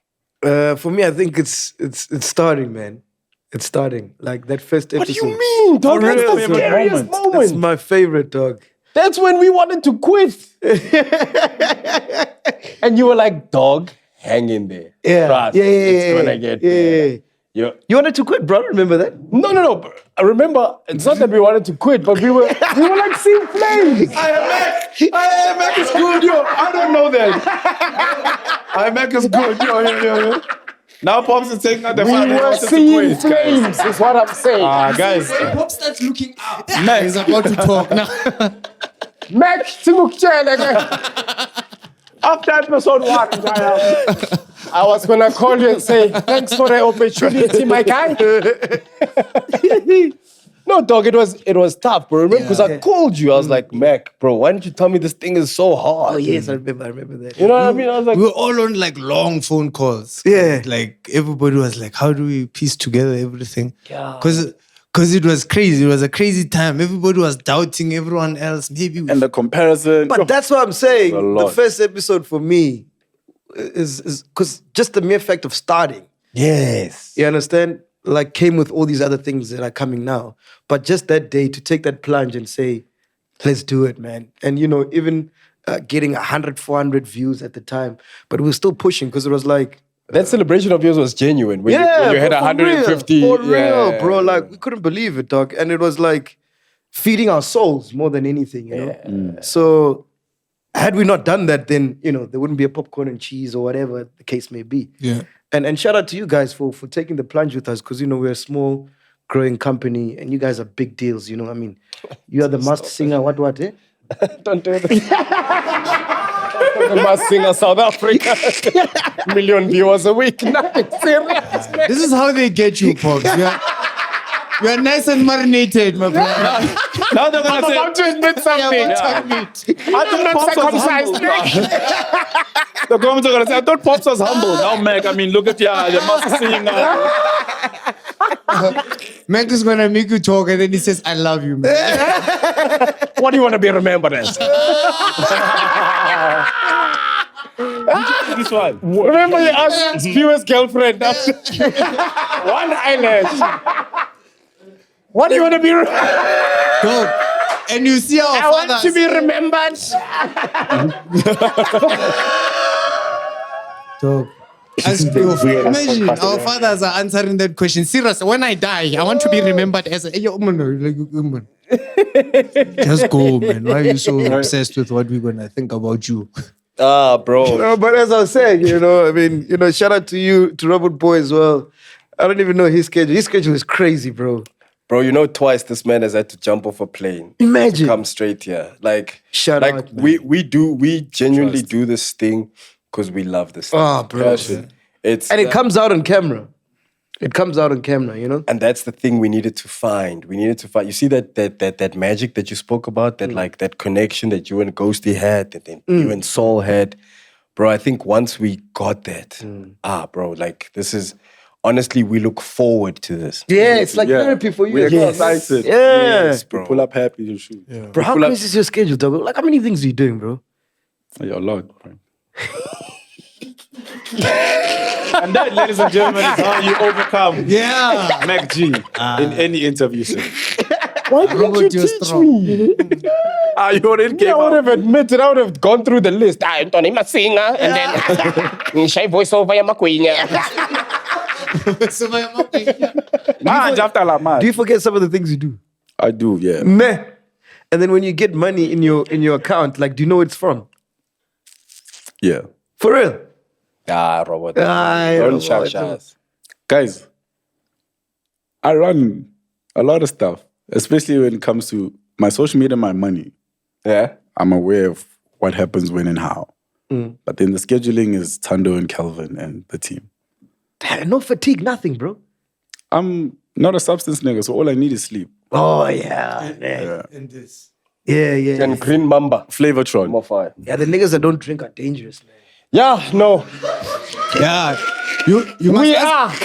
For me, I think it's starting, man. It's starting. Like that first episode. what do you mean, dog? That's the favorite scariest moment. moment. It's my favorite, dog. That's when we wanted to quit. And you were like, dog, hang in there. Yeah. Trust. Yeah. It's gonna get better. Yeah. You wanted to quit, bro? Remember that? No. I remember, it's not that we wanted to quit, but we were like seeing flames. Mac is good, yo. I don't know that. Mac is good, yo. Now Pops is taking out the We were seeing flames, is what I'm saying. Guys. Pop starts looking up. Mac He's about to talk now. Mac, after episode 1, I was gonna call you and say, thanks for the opportunity, my guy. No, dog, it was tough, bro. Remember, because I called you. I was like, Mac, bro, why didn't you tell me this thing is so hard? Oh yes, I remember that. You know what I mean? I was like, We were all on like long phone calls. Yeah. Like everybody was like, how do we piece together everything? Because it was crazy. It was a crazy time. Everybody was doubting everyone else. Maybe we And the comparison. But that's what I'm saying. a The lot. first episode for me is because just the mere fact of starting. yes. You understand? Like came with all these other things that are coming now. But just that day to take that plunge and say, let's do it, man. And you know, even getting 100, 400 views at the time, but we were still pushing because it was like, That celebration of yours was genuine. When you had but for 150. real, for real, bro. Like we couldn't believe it, dog. And it was like feeding our souls more than anything, you know. So had we not done that, then you know there wouldn't be a popcorn and cheese or whatever the case may be. Yeah. And shout out to you guys for taking the plunge with us because you know we're a small growing company and you guys are big deals. You know, I mean, you are the master singer. What? Eh? Don't do it. The mass singer South Africa. Million viewers a week. Nothing serious. This is how they get you, Pops. You are nice and marinated, my brother. Now they're I'm gonna about to admit something. I thought Pops was humble. The comments are gonna say, I thought Pops was humble. Now, Meg, I mean, look at ya, the master singer. Mac is gonna make you talk and then he says, I love you, man. What do you want to be remembered as? This one. Remember you asked Spewer's girlfriend after one eyelash. What do you want to be remembered? Dog. And you see our I want fathers. to be remembered. Dog. Imagine our fathers are answering that question. Serious, when I die, I want to be remembered as a. Just go, man. Why are you so obsessed with what we're gonna think about you? Bro. No, but as I was saying, you know, I mean, you know, shout out to you, to Robert Boy as well. I don't even know his schedule. His schedule is crazy, bro. Bro, you know, twice this man has had to jump off a plane. Imagine. To come straight here. Like, Shout like out, man. we genuinely do this thing because we love this thing. Oh, bro. It's And it comes out on camera. It comes out on camera, you know? and that's the thing we needed to find. We needed to find. You see that magic that you spoke about, that like that connection that you and Ghosty had, that then you and Saul had, bro. I think once we got that, bro, like this is honestly, we look forward to this. Yeah, it's like therapy for you. We're Yes. excited. Yeah. Yes, bro. We pull up happy and shoot. Bro, how crazy is your schedule, dog? Like, how many things are you doing, bro? Yeah, a lot. Bro. And that, ladies and gentlemen, is how you overcome MacG in any interview. Why didn't you teach me? You already came I would out. have admitted, I would have gone through the list. I'm Tony Masinga, and then Shay voiceover, I'm a queen. Do you forget some of the things you do? I do, yeah. Meh. And then when you get money in your account, like, do you know where it's from? Yeah. For real? Robert. Don't shut. Guys, I run a lot of stuff, especially when it comes to my social media, my money. Yeah. I'm aware of what happens when and how. But then the scheduling is Tando and Kelvin and the team. No fatigue, nothing, bro. I'm not a substance nigga, so all I need is sleep. Oh, yeah, man. Yeah. And Green Mamba. Flavortron. More fire. Yeah, the niggas that don't drink are dangerous, man. Yeah, no. Yeah. You must We ask,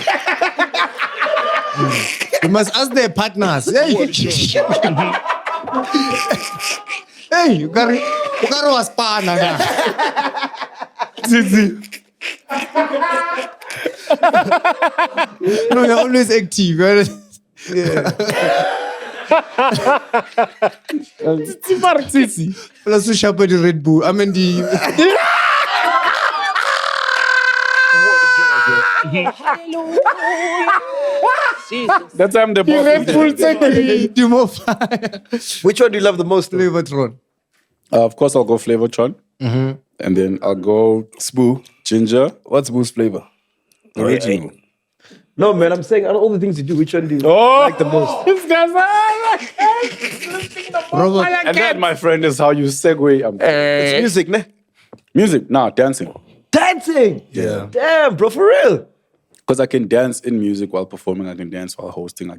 are. You must ask their partners. Hey, hey, you got was partner. No, you're always active. Plus, you shop at the Red Bull. I mean, That time the boss Red Bull secretary. do more fire. Which one do you love the most? Though? Flavortron. Of course, I'll go Flavortron. And then I'll go Spoo. Ginger. What's Boo's flavor? Original. No, man, I'm saying out of all the things you do, which one do you Oh! like the most? This guy's Robert, And that, my friend, is how you segue. It's music, ne? Music, nah, dancing. Dancing? Yeah. Damn, bro, for real. Because I can dance in music while performing. I can dance while hosting. I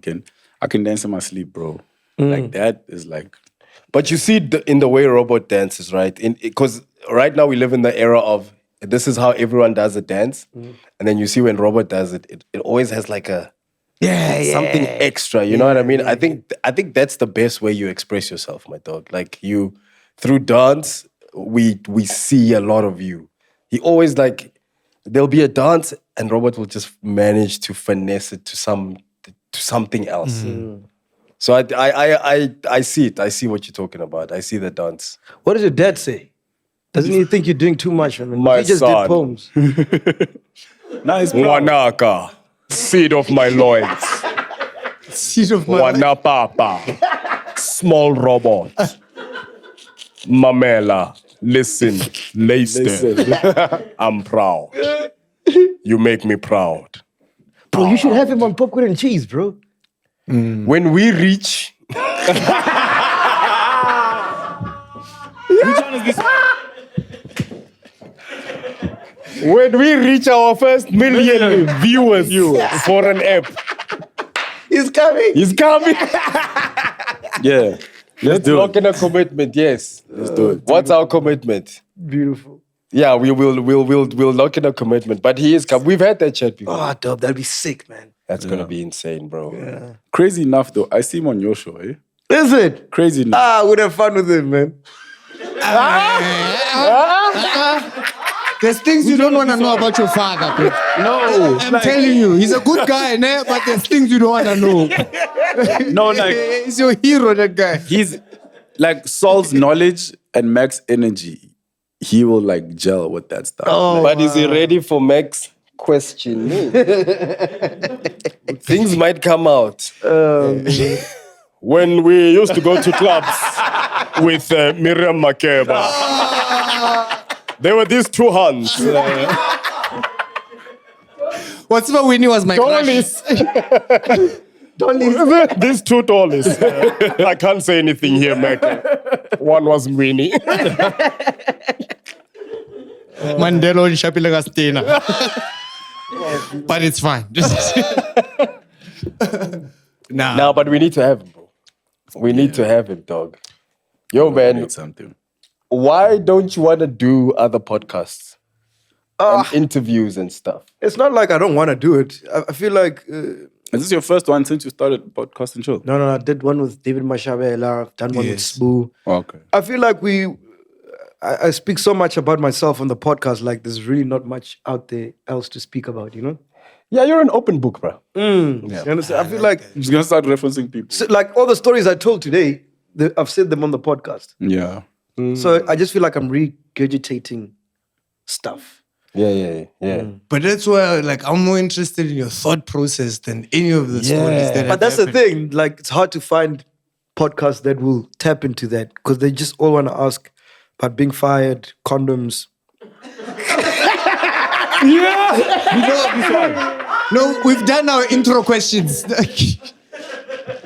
can dance in my sleep, bro. Like that is like. But you see in the way Robot dances, right? Because right now we live in the era of this is how everyone does a dance. And then you see when Robot does it, it always has like a something extra. You know what I mean? I think that's the best way you express yourself, my dog. Like you, through dance, we see a lot of you. He always like, there'll be a dance and Robert will just manage to finesse it to something else. So I see it. I see what you're talking about. I see the dance. What does your dad say? Doesn't he think you're doing too much? Man? My he just son. did poems. Nice, bro. Wanaka, seed of my loins. Seed of my Wanapapa, small robot. Mamela, listen. I'm proud. You make me proud. Bro, you should have him on popcorn and cheese, bro. When we reach, Which one is this? when we reach our first million viewers for an app, He's coming. he's coming. Yeah. Let's do Lock it. in a commitment, yes. Let's do it. What's our commitment? Beautiful. Yeah, we'll lock in a commitment. But he is coming. We've had that chat before. Oh, dope. That'd be sick, man. That's gonna be insane, bro. Crazy enough, though, I see him on your show, eh? Is it? Crazy enough. Ah, we'd have fun with him, man. There's things you don't want to know about your father, bro. No, I'm telling you, he's a good guy, né? But there's things you don't want to know. no, like He's your hero, that guy. he's like Saul's knowledge and Mac's energy. He will like gel with that stuff. Oh, But is he ready for Max question? Things might come out. When we used to go to clubs with Miriam Makeba, there were these two hands. Whatever Winnie was my crush. These two dollies. I can't say anything here, Mac. One was Winnie. Mandela and Shapila Gastina. But it's fine. No, but we need to have him, bro. We need to have him, dog. Yo, man, Need something. why don't you want to do other podcasts and interviews and stuff? it's not like I don't want to do it. I feel like... Is this your first one since you started Podcast and Chill? No, I did one with David Mashabela. I've done one with Spoo. Okay. I feel like I speak so much about myself on the podcast, like there's really not much out there else to speak about, you know? Yeah, you're an open book, bro. You understand? I feel like, I'm just gonna start referencing people. so, like all the stories I told today, I've said them on the podcast. Yeah. So I just feel like I'm regurgitating stuff. Yeah. But that's why, like, I'm more interested in your thought process than any of the stories that But that's the thing. Like, it's hard to find podcasts that will tap into that because they just all want to ask about being fired, condoms. No, we've done our intro questions.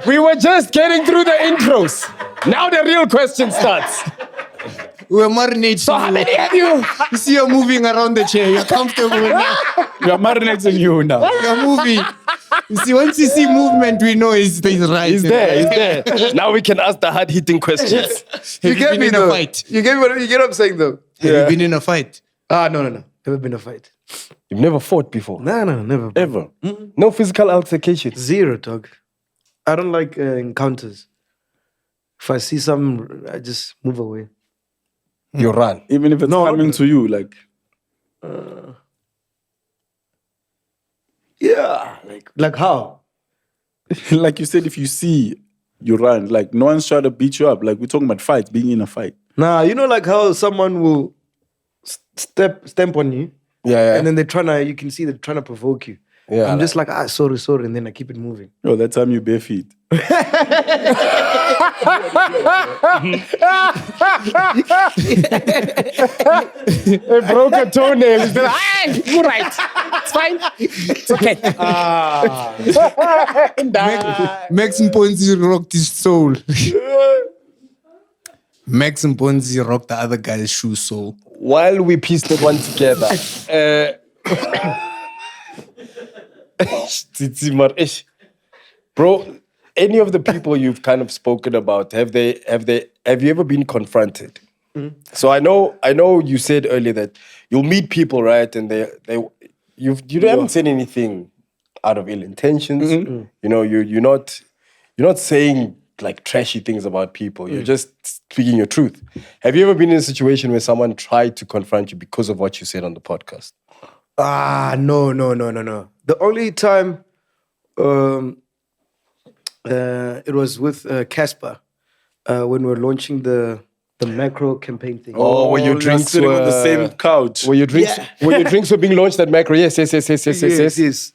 We were just getting through the intros. Now the real question starts. We're marinating. So how many of you? You see you're moving around the chair. You're comfortable now. We are marinating you now. You're moving. You see, once you see movement, we know he's right. He's there. Now we can ask the hard-hitting questions. Have you been in a fight? You get what I'm saying, though? Have you been in a fight? Ah, no. Never been in a fight. You've never fought before? No, never. Ever? No physical altercation? Zero, dog. I don't like encounters. If I see something, I just move away. You run. Even if it's coming to you, like Yeah. Like how? like you said, if you see, you run. Like no one's trying to beat you up. Like we're talking about fights, being in a fight. Nah, you know like how someone will stamp on you Yeah. and then you can see they're trying to provoke you. Yeah, I'm just like, sorry, and then I keep it moving. Yo, that time you bare feet. broke a toenail. He's like, You're right. It's fine. It's okay. Max Mponzi rocked his soul. Max Mponzi rocked the other guy's shoe sole. while we piece that one together, bro, any of the people you've kind of spoken about, have you ever been confronted? So I know you said earlier that you'll meet people, right? And you haven't said anything out of ill intentions. You know, you're not saying like trashy things about people. You're just speaking your truth. Have you ever been in a situation where someone tried to confront you because of what you said on the podcast? No. The only time it was with Casper when we were launching the macro campaign thing. Oh, where your drinks sitting were on the same couch. Where your drinks were being launched at macro. Yes. Yes.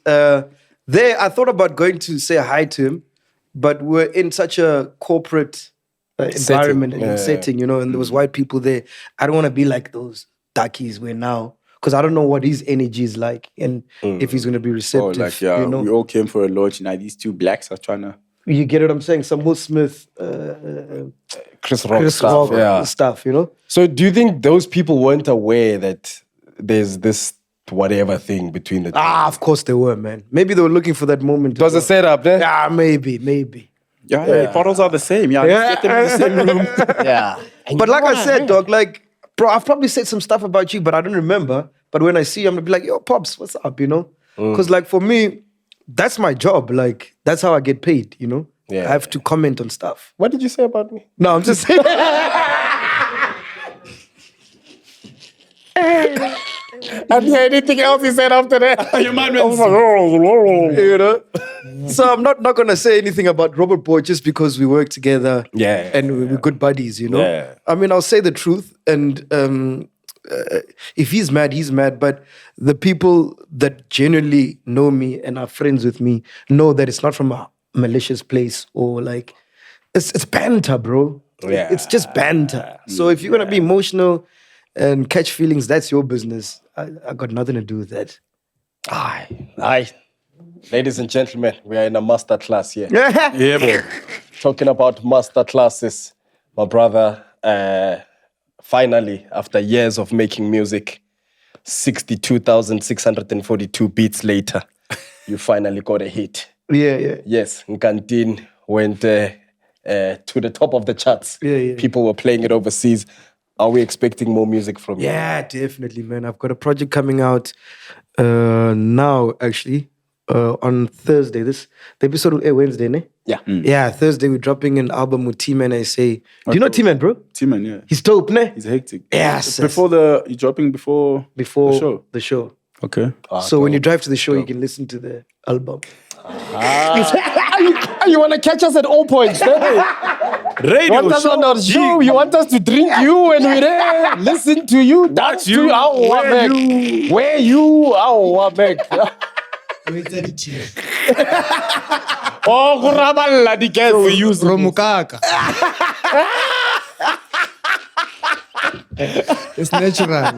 There, I thought about going to say hi to him, but we're in such a corporate environment and setting, you know, and there was white people there. I don't want to be like those darkies we're now, because I don't know what his energy is like and if he's going to be receptive. You know? We all came for a launch. Now these two blacks are trying to... You get what I'm saying? Some Will Smith, Chris Rock stuff, you know? So do you think those people weren't aware that there's this whatever thing between the two? Of course they were, man. Maybe they were looking for that moment. It was a setup, eh? Yeah, maybe. Yeah, bottles are the same. Yeah, let's get them in the same room. Yeah. But like I said, dog, like, bro, I've probably said some stuff about you, but I don't remember. But when I see you, I'm gonna be like, yo, Pops, what's up, you know? Because like for me, that's my job. Like, that's how I get paid, you know? Yeah. I have to comment on stuff. What did you say about me? No, I'm just saying. I didn't hear anything else he said after that. Your man You know? So I'm not gonna say anything about Robert Boy just because we work together. Yeah. And we're good buddies, you know? Yeah. I mean, I'll say the truth, and if he's mad, he's mad. But the people that genuinely know me and are friends with me know that it's not from a malicious place or like it's banter, bro. Yeah. It's just banter. So if you're gonna be emotional and catch feelings, that's your business. I got nothing to do with that. Aye. Ladies and gentlemen, we are in a master class here. Yeah, bro. Talking about master classes. My brother, finally, after years of making music, 62,642 beats later, you finally got a hit. Yeah. Yes, Nkantin went to the top of the charts. Yeah. People were playing it overseas. Are we expecting more music from you? Yeah, definitely, man. I've got a project coming out now, actually, on Thursday. The episode will air Wednesday, ne? Yeah. Yeah, Thursday we're dropping an album with T-Man SA. Do you know T-Man, bro? T-Man, yeah. He's dope, ne? He's hectic. Yes. You're dropping before the show? The show. Okay. So when you drive to the show, you can listen to the album. You want to catch us at all points, eh? Radio You want us on our show? You want us to drink you when we're there? Listen to you, dance to you. Where you? Oh, kuraballa di So we use Romukaka. It's natural.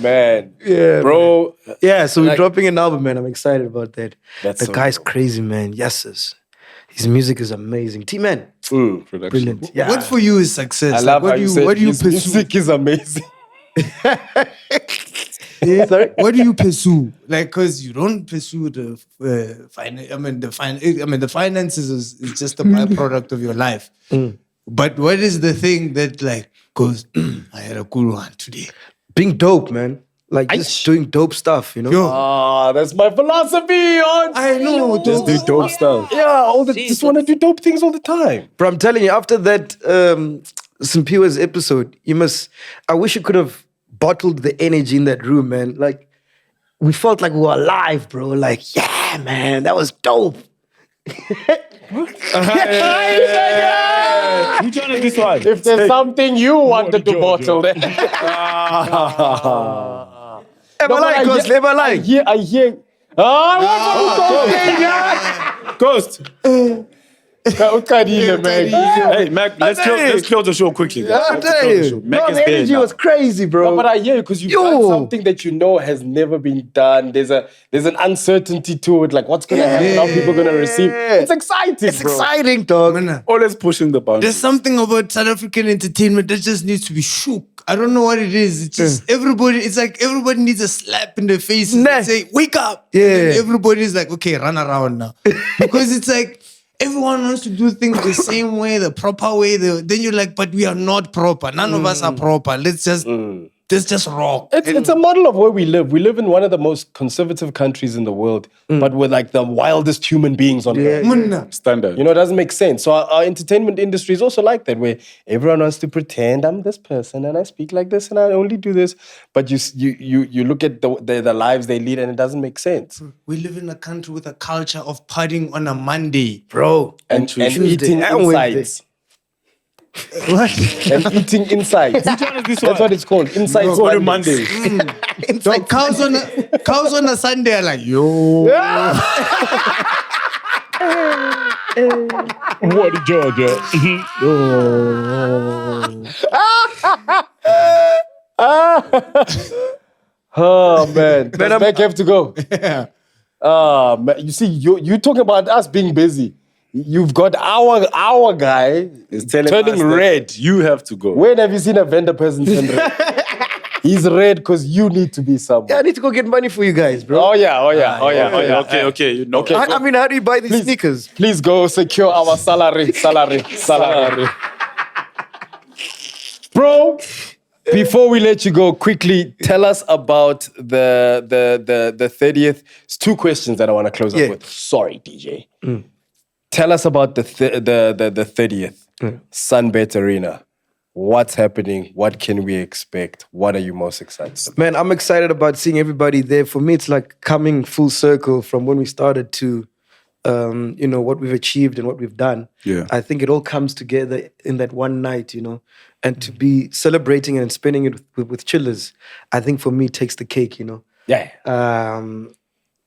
Man. Yeah, Bro. Yeah, so we're dropping an album, man. I'm excited about that. That's the so guy's dope. crazy, man. Yes. His music is amazing. T-Man. production. Brilliant. Yeah. What for you is success? I Like, love what how do you you said what do you his pursue? music is amazing. Sorry? What do you pursue? Like, because you don't pursue the the finances is just a byproduct of your life. But what is the thing that like goes? I had a cool one today. Being dope, man. Like just doing dope stuff, you know? Yo, That's my philosophy. I know. Just do dope stuff. Yeah, just want to do dope things all the time. But I'm telling you, after that Simpiwa's episode, I wish you could have bottled the energy in that room, man. Like, we felt like we were alive, bro. Like, yeah, man, that was dope. Which one is this one? If there's something you wanted to bottle, then. Am I lying, Ghost? Am I lying? I hear. What are you talking? Ghost. Uqalile, man. Hey, Mac, let's close the show quickly. I tell you. Mac is the dead energy now. was crazy, bro. No, but I hear you because you've done something that you know has never been done. There's an uncertainty to it, like what's gonna happen, how people are gonna receive. It's exciting, It's bro. exciting, dog. Man, Always pushing the boundaries. there's something about South African entertainment that just needs to be shook. I don't know what it is. It's just everybody. It's like everybody needs a slap in the face and say, "Wake up!" Yeah. And everybody's like, "Okay, run around now," because it's like everyone wants to do things the same way, the proper way. Then you're like, "But we are not proper. None of us are proper. Let's just rock." It's a model of where we live. We live in one of the most conservative countries in the world, but we're like the wildest human beings on earth. Standard. You know, it doesn't make sense. So our entertainment industry is also like that, where everyone wants to pretend I'm this person and I speak like this and I only do this. But you look at the lives they lead and it doesn't make sense. We live in a country with a culture of partying on a Monday. Bro. And eating and Wednesday. insides. And eating insides. That's what it's called. Insides Go to Monday. Monday. So cows on a Sunday are like, yo. What did Georgia? Oh man, does Mac have to go? Yeah. Man, you see, you talking about us being busy. You've got our guy is turning red. You have to go. When have you seen a vendor person turn red? He's red because you need to be somewhere. Yeah, I need to go get money for you guys, bro. Oh yeah. Okay. You know. Okay. I mean, how do you buy these sneakers? Please go secure our salary. Bro, before we let you go, quickly tell us about the 30th. It's 2 questions that I want to close up with. Sorry, DJ. Tell us about the 30th SUNBET AREANA. What's happening? What can we expect? What are you most excited about? Man, I'm excited about seeing everybody there. For me, it's like coming full circle from when we started to, what we've achieved and what we've done. Yeah. I think it all comes together in that one night, and to be celebrating and spending it with chillers, I think for me takes the cake, Yeah.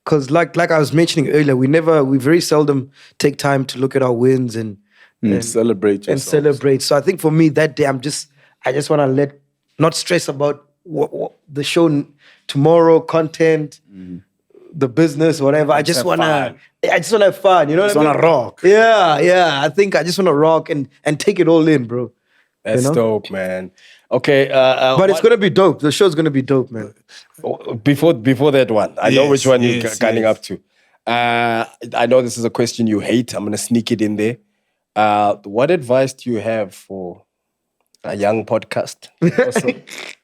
Because like I was mentioning earlier, we very seldom take time to look at our wins and celebrate and yourselves. celebrate. So I think for me that day, I just want to not stress about what the show tomorrow, content, the business, whatever. I just want to have fun. You know what I mean? want to rock. Yeah. I think I just want to rock and take it all in, bro. That's dope, man. Okay. But it's gonna be dope. The show's gonna be dope, man. Before that one, I know which one you're yes, gunning up to. I know this is a question you hate. I'm gonna sneak it in there. What advice do you have for a young podcast also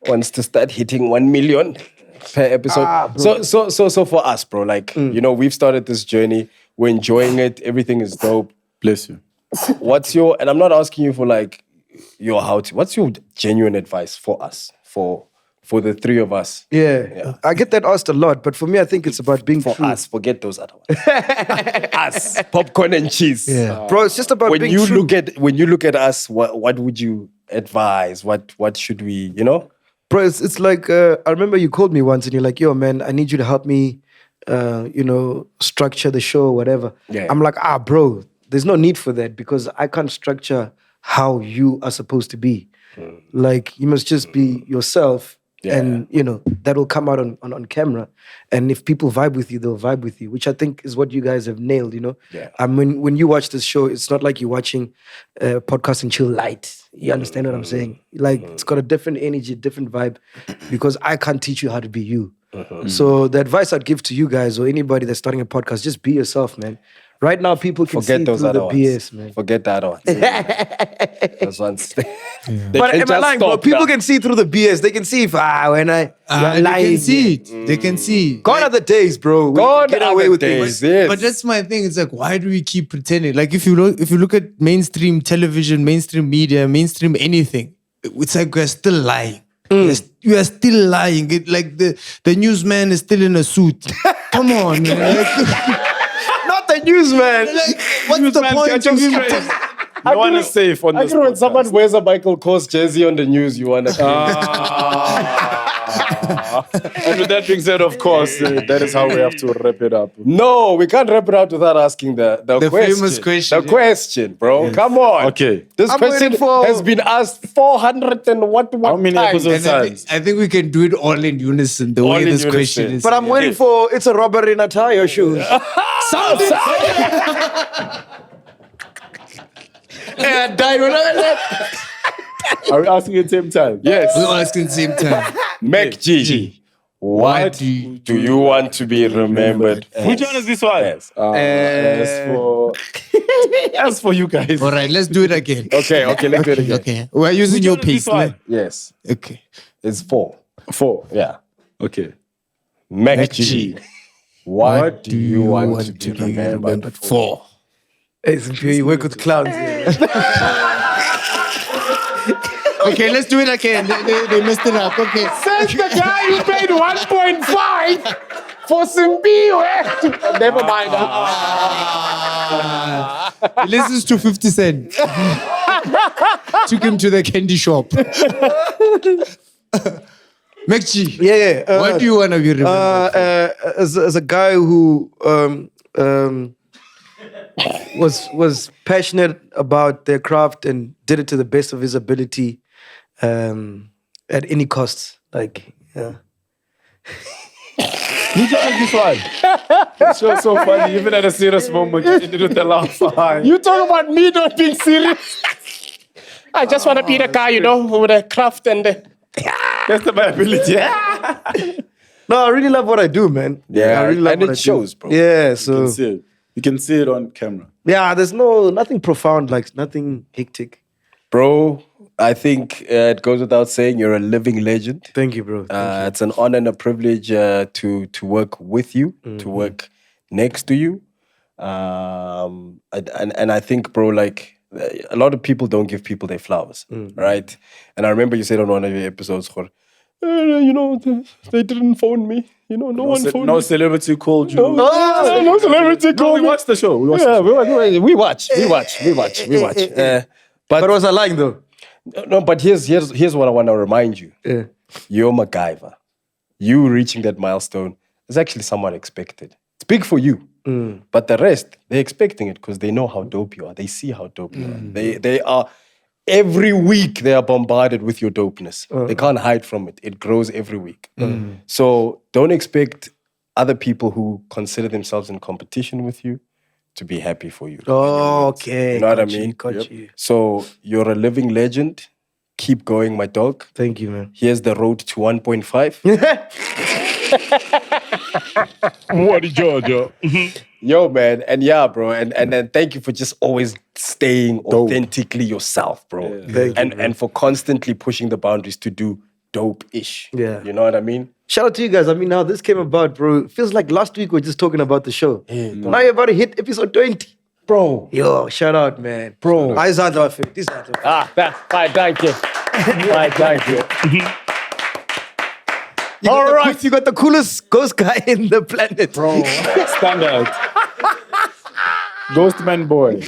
wants to start hitting 1 million per episode? So for us, bro, we've started this journey. We're enjoying it. Everything is dope. Bless you. And I'm not asking you for what's your genuine advice for us, for the 3 of us? Yeah. I get that asked a lot, but for me, I think it's about being For true. us, forget those other ones. Us, popcorn and cheese. Yeah. Bro, it's just about When being you true. look at us, what would you advise? What should we, Bro, it's like, I remember you called me once and you're like, yo, man, I need you to help me, structure the show or whatever. Yeah. I'm like, bro, there's no need for that because I can't structure how you are supposed to be. Like, you must just be yourself. Yeah. And, that will come out on camera. And if people vibe with you, they'll vibe with you, which I think is what you guys have nailed, Yeah. I mean, when you watch this show, it's not like you're watching Podcast and Chill Light. You understand what I'm saying? Like, it's got a different energy, different vibe, because I can't teach you how to be you. So the advice I'd give to you guys or anybody that's starting a podcast, just be yourself, man. Right now, people can Forget see those through other the ones. BS, man. Forget the other ones. Those ones. But am I lying, bro? People can see through the BS. They can see if when I you're They lying. can see it. They can see. Gone are the days, bro. We Gone can get are away the with days, things. yes. But that's my thing. It's like, why do we keep pretending? Like, if you look at mainstream television, mainstream media, mainstream anything, it's like we're still lying. You are still lying. Like the newsman is still in a suit. Come on, man. Not the news, man. Like, what's the point of him? No one is safe on I this know when podcast. someone wears a Michael Kors jersey on the news, you want to. And with that being said, of course, that is how we have to wrap it up. No, we can't wrap it up without asking the question. famous question, The yeah. question, bro. Come on. Okay. This I'm question waiting for- has been asked 400 and what How many times? episodes? And I think we can do it all in unison, the All way in this unison. question is. But I'm waiting for it's a robbery in a tie or shoes. Are we asking at the same time? Yes. We're asking the same time. MacG. What do you want to be remembered as? Which one is this one? Yes. As for you guys. All right, let's do it again. Okay, let's do it again. Okay. We're using Which your one is this pace. one? Yes. Okay. It's 4. 4. Yeah. Okay. MacG. What do you want to be remembered for? Hey, Simpio, you work with clowns. Okay, let's do it again. They messed it up. Okay. Says the guy who paid 1.5 for Simbi. Never mind. He listens to 50 Cent. Took him to the candy shop. MacG. Yeah. What do you want to be remembered for? As a guy who was passionate about their craft and did it to the best of his ability, at any cost. Like, yeah. Which one is this one? It's so funny. Even at a serious moment, you ended with the laugh. You talk about me not being serious. I just want to be the guy, with the craft and the... That's the my ability. No, I really love what I do, man. Yeah, I really love and what it I do. shows, bro. Yeah, You so can see it. You can see it on camera. yeah, there's nothing profound, like nothing hectic. Bro, I think it goes without saying you're a living legend. Thank you, bro. Thank It's an honor and a privilege to work with you, to work next to you. And I think, bro, like a lot of people don't give people their flowers, right? And I remember you said on one of your episodes, they didn't phone me. No one phoned No me. celebrity called you. No celebrity No, called we me. watched the show. We watched Yeah, the show. we watch. But was I lying though? No, but here's what I want to remind you. Yeah. You're MacGyver. You reaching that milestone is actually somewhat expected. It's big for you. But the rest, they're expecting it because they know how dope you are. They see how dope you are. They are, every week they are bombarded with your dopeness. They can't hide from it. It grows every week. So don't expect other people who consider themselves in competition with you to be happy for you. Oh, okay. You know what I Got you, mean? got you. So you're a living legend. Keep going, my dog. Thank you, man. Here's the road to 1.5. What did Georgia? Yo, man. And yeah, bro. And then thank you for just always staying authentically yourself, bro. Thank you, And for constantly pushing the boundaries to do dope-ish. Yeah. You know what I mean? Shout out to you guys. I mean, how this came about, bro. It feels like last week we were just talking about the show. Now you're about to hit episode 20. Bro. Yo, shout out, man. Bro. Eyes out of it. This out of it. That's fine. Thank you. Thank you. All right. You got the coolest ghost guy in the planet. Bro. Standard. Ghostman boy.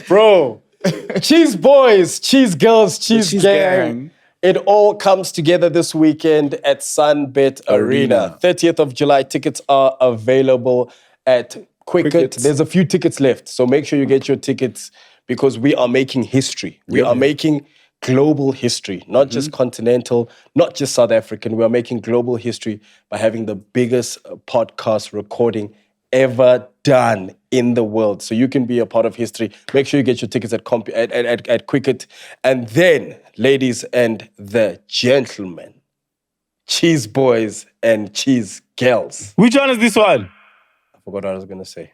Bro. Cheese boys, cheese girls, cheese Cheese gang. gang. It all comes together this weekend at SUNBET Arena. 30th of July. Tickets are available at Quicket. There's a few tickets left. So make sure you get your tickets because we are making history. We are making global history, not just continental, not just South African. We are making global history by having the biggest podcast recording ever done in the world. So you can be a part of history. Make sure you get your tickets at Quicket. And then, ladies and the gentlemen, cheese boys and cheese girls. Which one is this one? I forgot what I was going to say.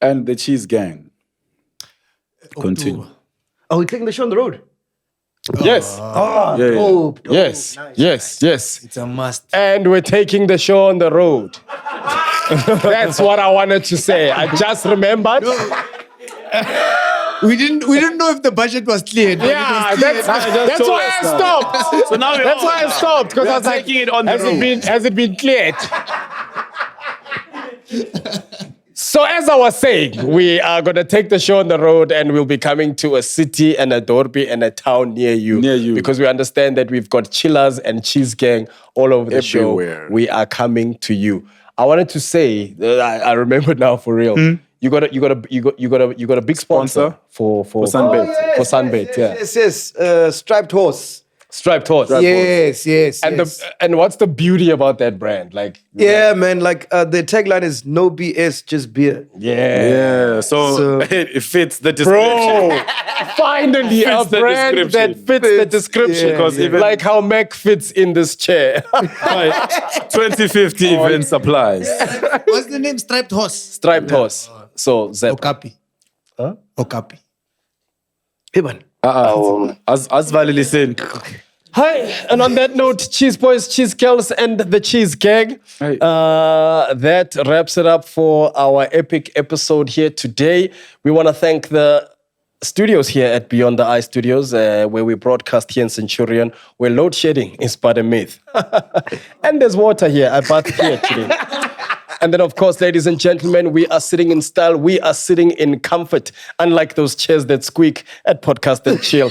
And the cheese gang. Continue. Are we taking the show on the road? Yes. Oh, Yes. Yes. It's a must. And we're taking the show on the road. That's what I wanted to say. I just remembered. We didn't know if the budget was cleared. but it was Yeah, cleared. that's why I stopped. So now That's why I stopped because I was like, taking it on the road. has it been cleared? So as I was saying, we are going to take the show on the road and we'll be coming to a city and a dorpy and a town near you. Because we understand that we've got chillers and cheese gang all over the Everywhere. show. We are coming to you. I wanted to say, I remember now for real. You got a big sponsor for SUNBET. For SUNBET, yeah. Yes. Striped horse. Striped horse. Yes. And what's the beauty about that brand? Yeah, man. Like the tagline is no BS, just beer. Yeah. So it fits the description. Bro, finally a Fits the brand that description. fits the description. Because even like how MacG fits in this chair. 2050 event supplies. What's the name? Striped horse. Striped horse. So Zep. Okapi. Huh? Okapi. Hey, man. As Vali said, Hi, and on that note, cheese boys, cheese girls, and the cheese gang. Hey. That wraps it up for our epic episode here today. We want to thank the studios here at Beyond the Eye Studios, where we broadcast here in Centurion, where load shedding is but a myth. And there's water here. I bath here today. And then, of course, ladies and gentlemen, we are sitting in style. We are sitting in comfort, unlike those chairs that squeak at Podcast and Chill.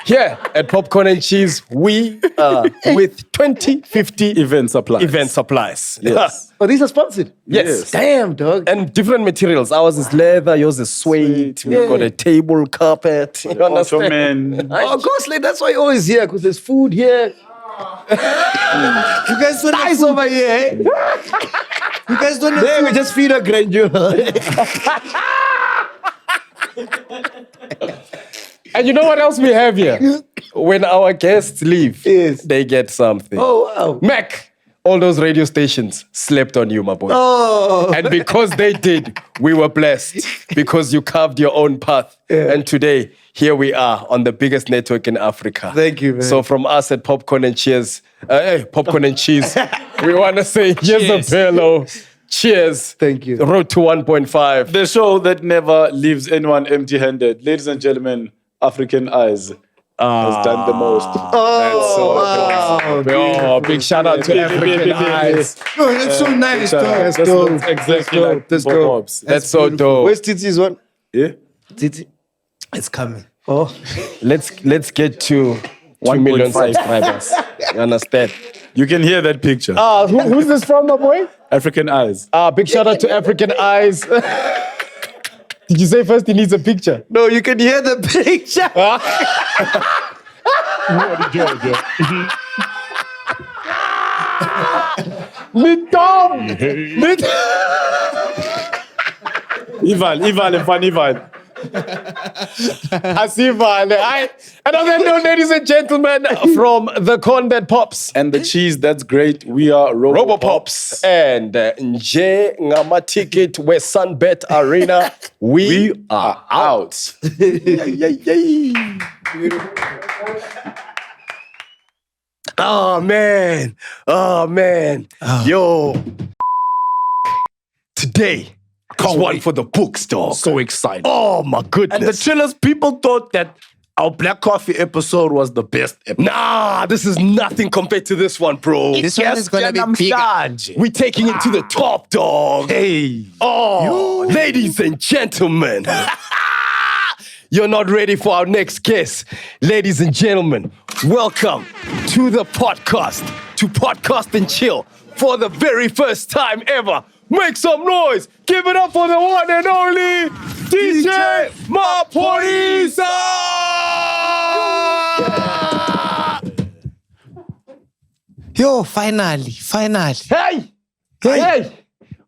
Here at Popcorn and Cheese, we are with 2050 event supplies. Yes. Oh, these are sponsored? Yes. Damn, dog. And different materials. Ours is leather, yours is suede. We've got a table, carpet. You understand? Oh, ghostly, that's why you're always here, because there's food here. You guys don't Nice over here, eh? You guys don't There, we just feed a grandeur. And you know what else we have here? When our guests leave, they get something. Oh, wow. MacG, all those radio stations slept on you, my boy. Oh. And because they did, we were blessed because you carved your own path. Yeah. And today, here we are on the biggest network in Africa. Thank you, man. So from us at Popcorn and Cheers, Popcorn and Cheese, we want to say here's a pillow. Cheers. Thank you. Road to 1.5. The show that never leaves anyone empty-handed. Ladies and gentlemen, African Eyes has done the most. Big shout out to African Eyes. Oh, that's so nice, dog. That's dope. Exactly like That's Bob dope. Bob's. That's so dope. Where's Titi's one? Yeah. Titi. It's coming. Oh. Let's get to 1 million 1.5. subscribers. You understand? You can hear that picture. Who's this from, my boy? African Eyes. Big shout out to African Eyes. Did you say first he needs a picture? No, you can hear the picture. Ival and Fan Ival. Asivale. And on that note, ladies and gentlemen, from the corn that pops. And the cheese, that's great. We are Robopops. And Nje Ngama Ticket, where SUNBET AREANA. We are out. Oh, man. Yo. Today is one for the books, dog. So excited. Oh, my goodness. And the chillers, people thought that our Black Coffee episode was the best episode. Nah, this is nothing compared to this one, bro. This one is gonna be bigger. We're taking it to the top, dog. Hey. Oh, ladies and gentlemen. You're not ready for our next guest. Ladies and gentlemen, welcome to the podcast, to Podcast and Chill, for the very first time ever. Make some noise. Give it up for the one and only DJ Mapolisa. Yo, finally. Hey.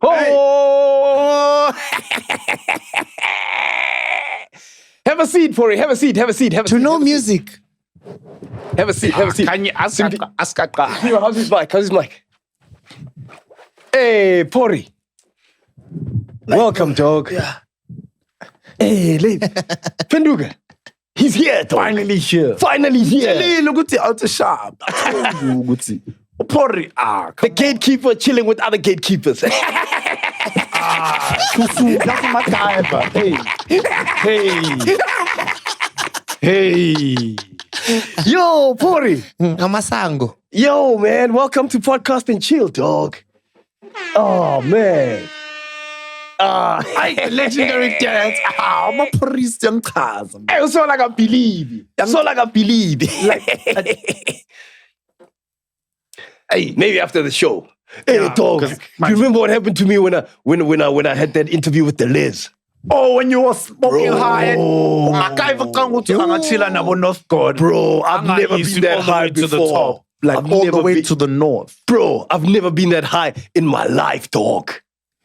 Oh. Have a seat, Pori. Have a seat. To know music. Have a seat. Can you ask How's his mic? Hey, Pori. Welcome, dog. Yeah. Hey, lady. Penduga. He's here, dog. Finally here. Hey, Look at the outer shop. the gatekeeper chilling with other gatekeepers. Hey. Yo, Pori. Amasango. Yo, man. Welcome to Podcast and Chill, dog. Oh, man. Legendary dance. I'm a priest young cousin. Hey, so like I believe. So like I believe. Hey, maybe after the show. Hey, dog. Do you remember what happened to me when I had that interview with the Liz? Oh, when you were smoking high. Bro, I've never been that high to the before. top. Like I've all the never way been- to the north. Bro, I've never been that high in my life, dog.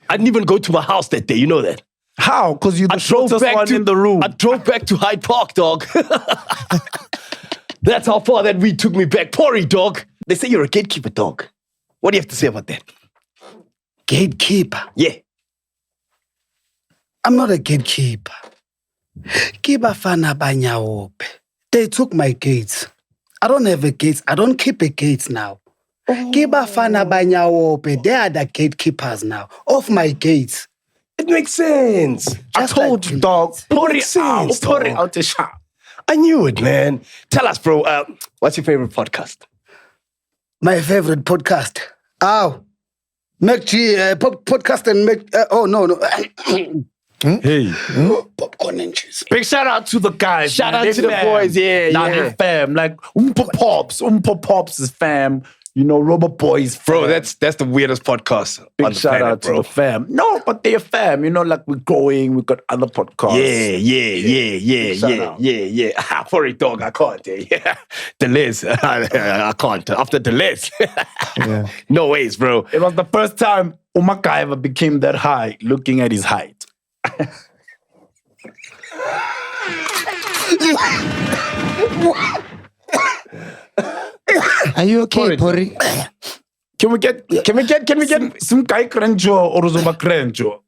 I didn't even go to my house that day, you know that? How? Because you're the shortest one in the room. I drove back to Hyde Park, dog. That's how far that weed took me back. Pori, dog. They say you're a gatekeeper, dog. What do you have to say about that? Gatekeeper. Yeah. I'm not a gatekeeper. Kibafana banyaope. They took my gates. I don't have a gate. I don't keep a gate now. Kibafana banyaope. They are the gatekeepers now of my gates. It makes sense. I told you, dog. Put it out. Put it out the shop. I knew it, man. Tell us, bro, what's your favorite podcast? My favorite podcast. Oh, MacG podcast and Mac. Oh no. Hey. Popcorn and cheese. Big shout out to the guys. Shout man. out They to the fam. boys, yeah. They fam. Like Oompa Pops is fam. You know, Robot Boys fam. Bro, that's the weirdest podcast on Big the shout planet, out to bro. the fam. No, but they're fam. You know, like we're growing. We got other podcasts. Yeah. For it, dog, I can't. Yeah. The Liz, I can't. After the Liz. No ways, bro. It was the first time Umaka ever became that high looking at his height. Are you okay, Pori? Can we get some guy crenjo or Zuma crenjo?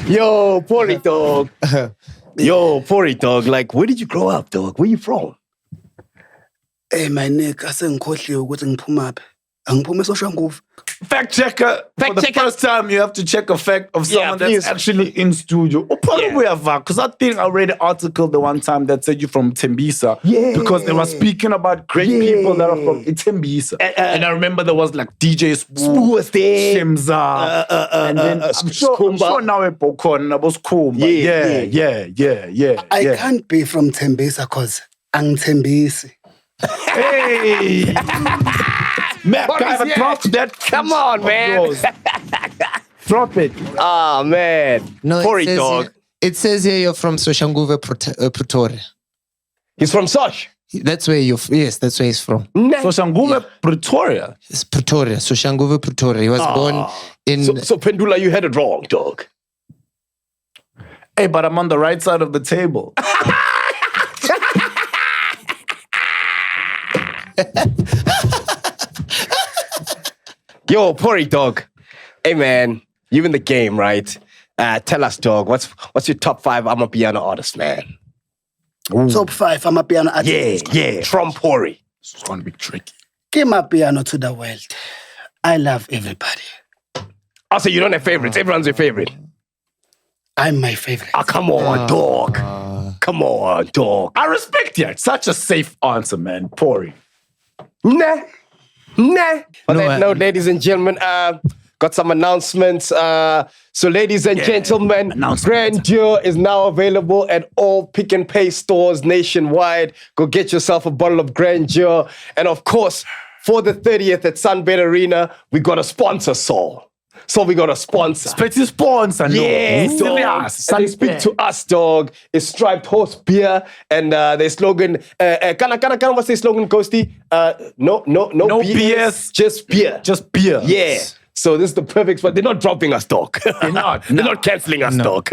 Yo, Pori, dog. Yo, Pori, dog. Like, where did you grow up, dog? Where you from? Hey, my neck. Asengikhohliwe ukuthi ngiphumaphi. Angiphume eSoshanguve. Fact checker. For the first time, you have to check a fact of someone please. that's actually in studio. Because I think I read an article the one time that said you're from Tembisa. Yeah. Because they were speaking about great people that are from Tembisa. And I remember there was like DJ Who was there? Shimza. And then I'm sure now it's Bokon. I was cool. Yeah. I can't be from Tembisa because angithembisi. Hey! Mac, Yeah. drop that. Come on, man. Yours. Drop it. Ah, man. No, Pori, dog. It says here you're from Soshanguve, Pretoria. He's from Sosh. That's where that's where he's from. So Shanguve, Pretoria. It's Pretoria, Soshanguve, Pretoria. He was born in. So Pendula, you had it wrong, dog. Hey, but I'm on the right side of the table. Yo, Pori, dog. Hey, man. You in the game, right? Tell us, dog. What's your top 5 Amapiano artists, man? Top 5 amapiano artists. Yeah. From Pori. It's going to be tricky. Give my piano to the world. I love everybody. Also, you don't have favorites. Everyone's your favorite. I'm my favorite. Ah, come on, dog. Come on, dog. I respect you. It's such a safe answer, man. Pori. Nah. On No, that note, ladies and gentlemen, got some announcements. So, ladies and gentlemen, Grandeur is now available at all Pick and Pay stores nationwide. Go get yourself a bottle of Grandeur. And of course, for the 30th at SUNBET AREANA, we got a sponsor, Saul. So we got a sponsor. Petty sponsor, no. Yeah, dog. And they speak to us, dog. It's Striped Horse Beer, and their slogan. What's their slogan, Ghosty? No BS, just beer. Just beer. Yeah. So this is the perfect spot. They're not dropping us, dog. They're not. They're not canceling us, dog.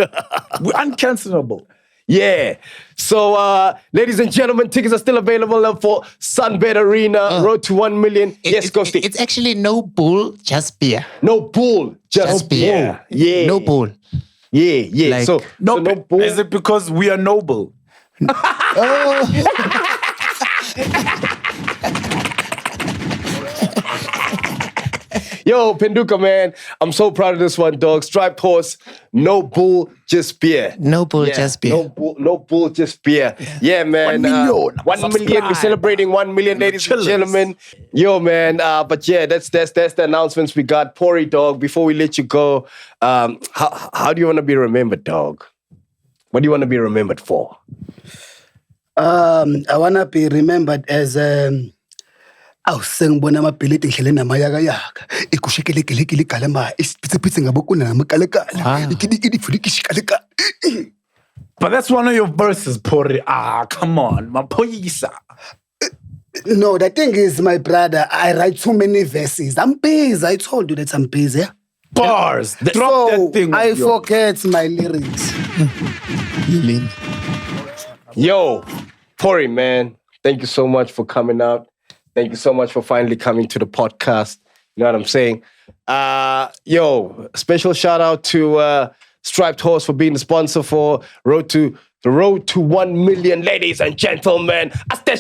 We're uncancelable. Yeah. So, ladies and gentlemen, tickets are still available for SUNBET AREANA, Road to 1 million. Yes, Ghosty. It's actually no bull, just beer. No bull, Just beer. Yeah. No bull. Yeah. Like- so No, no bull. is it because we are noble? Yo, Penduka, man, I'm so proud of this one, dog. Striped horse, no bull, just beer. No bull, just beer. No bull, just beer. Yeah, man. 1 million. 1 million. We're celebrating 1 million, ladies and gentlemen. Yo, man. But yeah, that's the announcements we got. Pori, dog. Before we let you go, how do you want to be remembered, dog? What do you want to be remembered for? I wanna be remembered as sengibona amabhilidi ngihlele namayakayaka ikushekelekelekile igalema isiphithiphithi ngabokuna namakalekala ikidikidifudikishikaleka. But that's one of your verses, Pori. Come on, Mapoyisa. No, the thing is, my brother, I write too many verses. I'm busy. I told you that I'm busy. Bars. Drop So that thing. I forget my lyrics. Yo, Pori, man, thank you so much for coming out. Thank you so much for finally coming to the podcast. You know what I'm saying? Yo, special shout out to Striped Horse for being the sponsor for the road to 1 million, ladies and gentlemen. We'll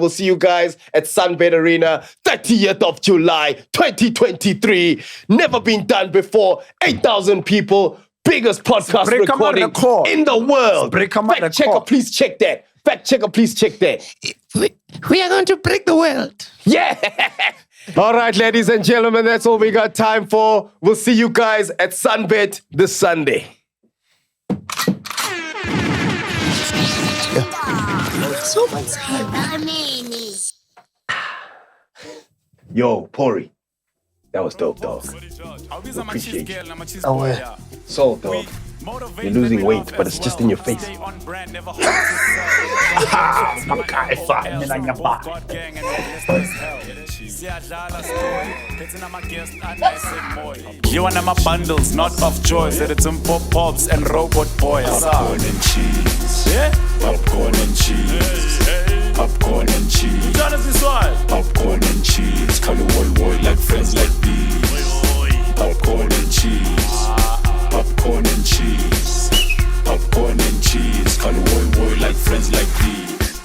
see you guys at SUNBET AREANA, 30th of July, 2023. Never been done before. 8,000 people. Biggest podcast recording in the world. Fact checker, please check that. Fact checker, please check that. We are going to break the world. Yeah. All right, ladies and gentlemen, that's all we got time for. We'll see you guys at SUNBET this Sunday. Yo, Pori. That was dope, dog. Appreciate you. So, dog, you're losing weight, but it's just in your face. You want my bundles, not of joy. Said it's some pop-pops and robot boys. Popcorn and cheese. Yeah? Popcorn and cheese. Popcorn and cheese. Jonathan Swile. Popcorn and cheese. Call the world like friends like